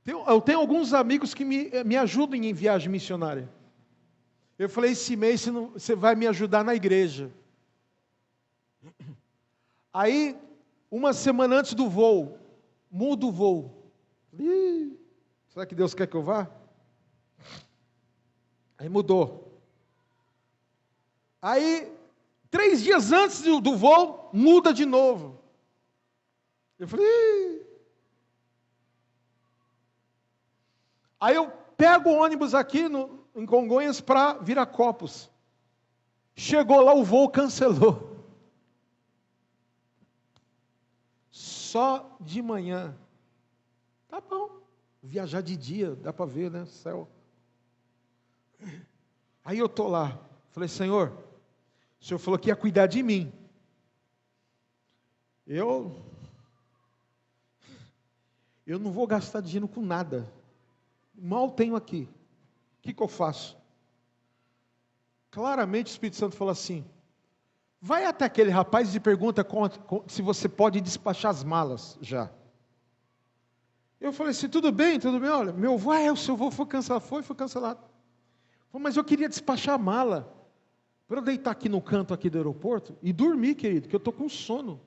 Eu tenho alguns amigos que me ajudam em viagem missionária. Eu falei, esse mês você vai me ajudar na igreja. Aí, uma semana antes do voo, muda o voo. Será que Deus quer que eu vá? Aí mudou. Aí, 3 dias antes do voo, muda de novo. Eu falei, Aí eu pego o ônibus aqui em Congonhas para Viracopos. Chegou lá, o voo cancelou. Só de manhã. Tá bom. Viajar de dia, dá para ver, né? Céu. Aí eu estou lá. Falei, Senhor, o Senhor falou que ia cuidar de mim. Eu não vou gastar dinheiro com nada. Mal tenho aqui. O que eu faço? claramente o Espírito Santo falou assim: vai até aquele rapaz e pergunta se você pode despachar as malas já. Eu falei assim: tudo bem, olha, meu avô, o seu avô foi cancelado, foi cancelado. Falei, mas eu queria despachar a mala, para eu deitar aqui no canto aqui do aeroporto e dormir, querido, que eu estou com sono.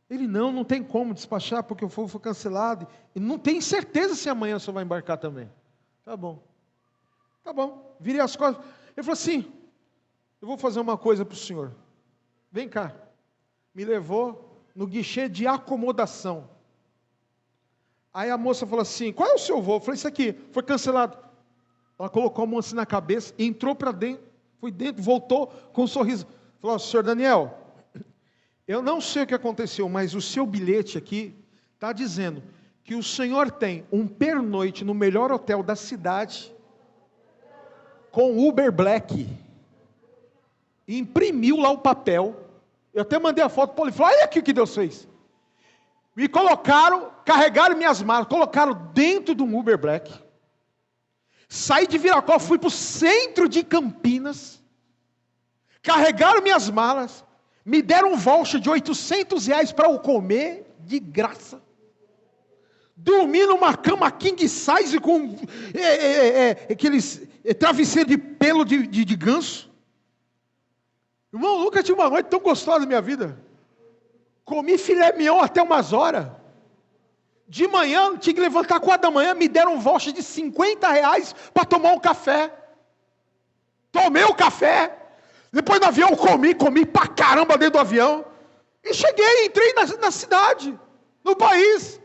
Ele, não tem como despachar, porque o voo foi cancelado, e não tem certeza se amanhã o senhor vai embarcar também. Tá bom, virei as costas. Ele falou assim: eu vou fazer uma coisa para o senhor, vem cá. Me levou no guichê de acomodação. Aí a moça falou assim: qual é o seu voo? Eu falei: isso aqui, foi cancelado. Ela colocou a mão assim na cabeça, entrou para dentro, foi dentro, voltou com um sorriso. Falou: senhor Daniel, eu não sei o que aconteceu, mas o seu bilhete aqui está dizendo que o senhor tem um pernoite no melhor hotel da cidade, com Uber Black. E imprimiu lá o papel. Eu até mandei a foto para ele e falei: olha aqui o que Deus fez. Me colocaram, carregaram minhas malas, colocaram dentro de um Uber Black. Saí de Viracopos, fui para o centro de Campinas. Carregaram minhas malas. Me deram um voucher de R$800 para eu comer, de graça. Dormi numa cama king size com aqueles travesseiro de pelo de ganso. Irmão, nunca tive uma noite tão gostosa na minha vida. Comi filé mignon até umas horas. De manhã, tinha que levantar 4 da manhã, me deram um voucher de R$50 para tomar um café. Tomei o café. Depois no avião comi pra caramba dentro do avião. E cheguei, entrei na cidade, no país.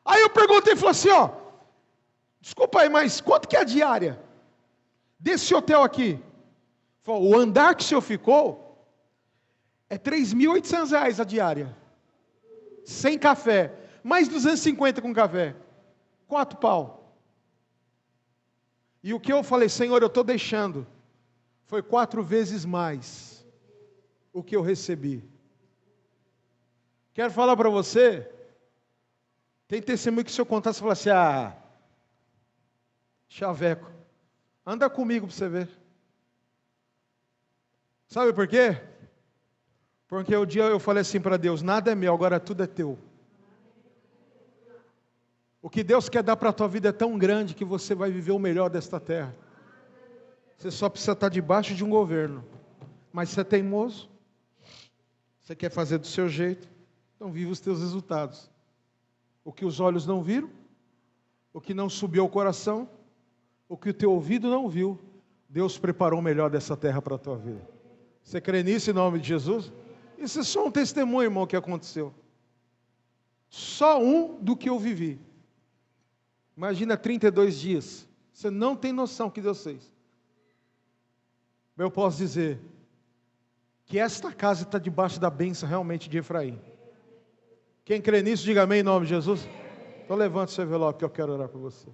Aí eu perguntei, falou assim: desculpa aí, mas quanto que é a diária desse hotel aqui? Falou: o andar que o senhor ficou é R$3.800 a diária. Sem café. Mais 250 com café. 4 pau. E o que eu falei: Senhor, eu estou deixando. Foi 4 vezes mais o que eu recebi. Quero falar para você. Tem testemunho que se eu contar, você fala assim: chaveco. Anda comigo para você ver. Sabe por quê? Porque o dia eu falei assim para Deus: nada é meu, agora tudo é teu. O que Deus quer dar para a tua vida é tão grande que você vai viver o melhor desta terra. Você só precisa estar debaixo de um governo. Mas você é teimoso. Você quer fazer do seu jeito. Então viva os teus resultados. O que os olhos não viram, o que não subiu ao coração, o que o teu ouvido não viu, Deus preparou o melhor dessa terra para a tua vida. Você crê nisso em nome de Jesus? Isso é só um testemunho, irmão, que aconteceu. Só um do que eu vivi. Imagina 32 dias. Você não tem noção que Deus fez. Eu posso dizer que esta casa está debaixo da bênção realmente de Efraim. Quem crê nisso, diga amém em nome de Jesus. Então levante seu envelope que eu quero orar por você.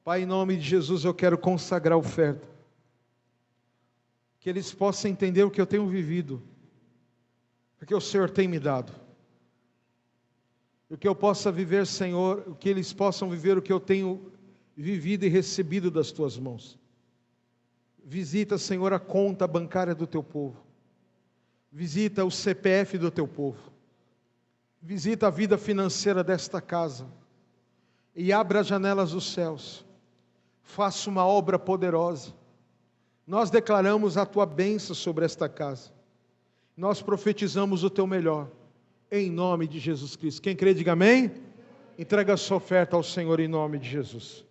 Pai, em nome de Jesus eu quero consagrar a oferta. Que eles possam entender o que eu tenho vivido. Porque o Senhor tem me dado. O que eu possa viver, Senhor, o que eles possam viver o que eu tenho vivido e recebido das Tuas mãos. Visita, Senhor, a conta bancária do Teu povo. Visita o CPF do Teu povo. Visita a vida financeira desta casa. E abra as janelas dos céus. Faça uma obra poderosa. Nós declaramos a Tua bênção sobre esta casa. Nós profetizamos o Teu melhor. Em nome de Jesus Cristo. Quem crê, diga amém. Entrega a sua oferta ao Senhor em nome de Jesus.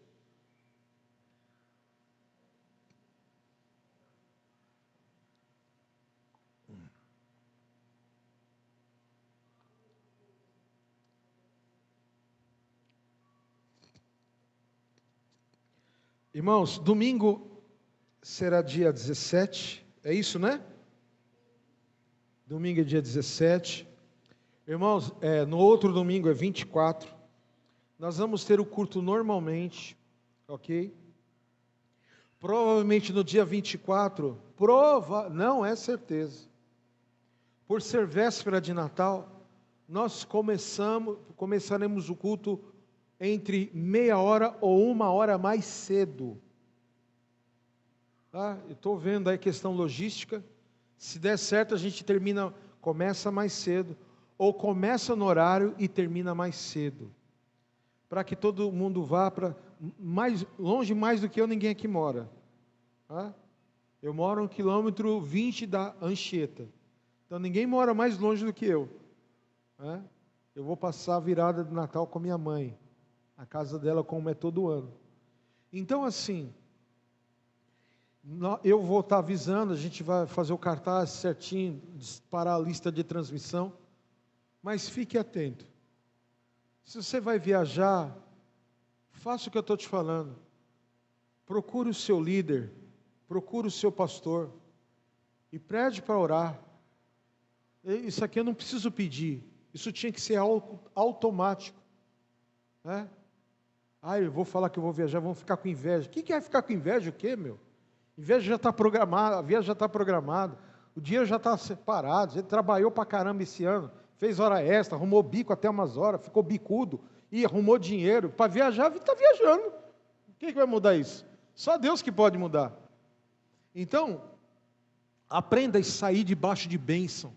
Irmãos, domingo será dia 17, é isso, né? Domingo é dia 17. Irmãos, no outro domingo é 24. Nós vamos ter o culto normalmente, ok? Provavelmente no dia 24, não é certeza. Por ser véspera de Natal, nós começaremos o culto entre meia hora ou 1 hora mais cedo. Tá? Eu estou vendo aí questão logística. Se der certo, a gente começa mais cedo, ou começa no horário e termina mais cedo, para que todo mundo vá para longe mais do que eu, ninguém aqui mora. Tá? Eu moro 1,20 km da Anchieta, então ninguém mora mais longe do que eu. Tá? Eu vou passar a virada de Natal com minha mãe, a casa dela como é todo ano. Então assim, eu vou estar avisando, a gente vai fazer o cartaz certinho, disparar a lista de transmissão, mas fique atento. Se você vai viajar, faça o que eu estou te falando. Procure o seu líder, procure o seu pastor, e pede para orar. Isso aqui eu não preciso pedir, isso tinha que ser automático. Né? Eu vou falar que eu vou viajar, vão ficar com inveja. O que é ficar com inveja? O quê, meu? Inveja já está programada, a viagem já está programada, o dinheiro já está separado, ele trabalhou para caramba esse ano, fez hora extra, arrumou bico até umas horas, ficou bicudo, e arrumou dinheiro, para viajar, está viajando. O que vai mudar isso? Só Deus que pode mudar. Então, aprenda a sair debaixo de bênção,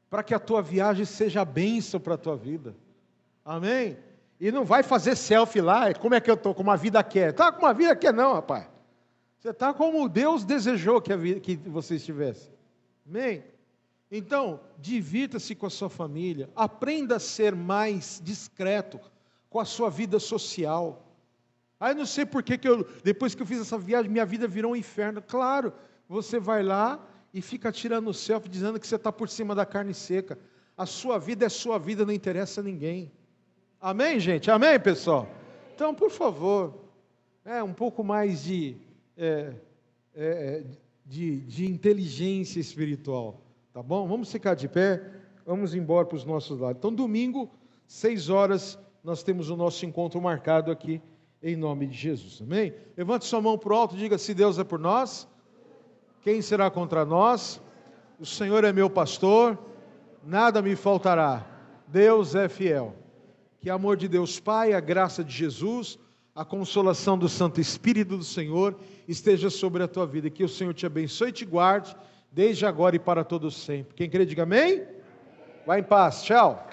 para que a tua viagem seja bênção para a tua vida. Amém? E não vai fazer selfie lá, como é que eu estou, como a vida quer. Está com uma vida quer não, rapaz. Você está como Deus desejou que você estivesse. Amém? Então, divirta-se com a sua família. Aprenda a ser mais discreto com a sua vida social. Não sei por que depois que eu fiz essa viagem, minha vida virou um inferno. Claro, você vai lá e fica tirando selfie, dizendo que você está por cima da carne seca. A sua vida é sua vida, não interessa a ninguém. Amém, gente? Amém, pessoal? Então, por favor, um pouco mais de inteligência espiritual, tá bom? Vamos ficar de pé, vamos embora para os nossos lados. Então, domingo, 6 horas, nós temos o nosso encontro marcado aqui, em nome de Jesus, amém? Levante sua mão para o alto e diga: se Deus é por nós, quem será contra nós? O Senhor é meu pastor, nada me faltará. Deus é fiel. Que o amor de Deus Pai, a graça de Jesus, a consolação do Santo Espírito do Senhor esteja sobre a tua vida. Que o Senhor te abençoe e te guarde, desde agora e para todos sempre. Quem crê, diga amém. Vai em paz, tchau.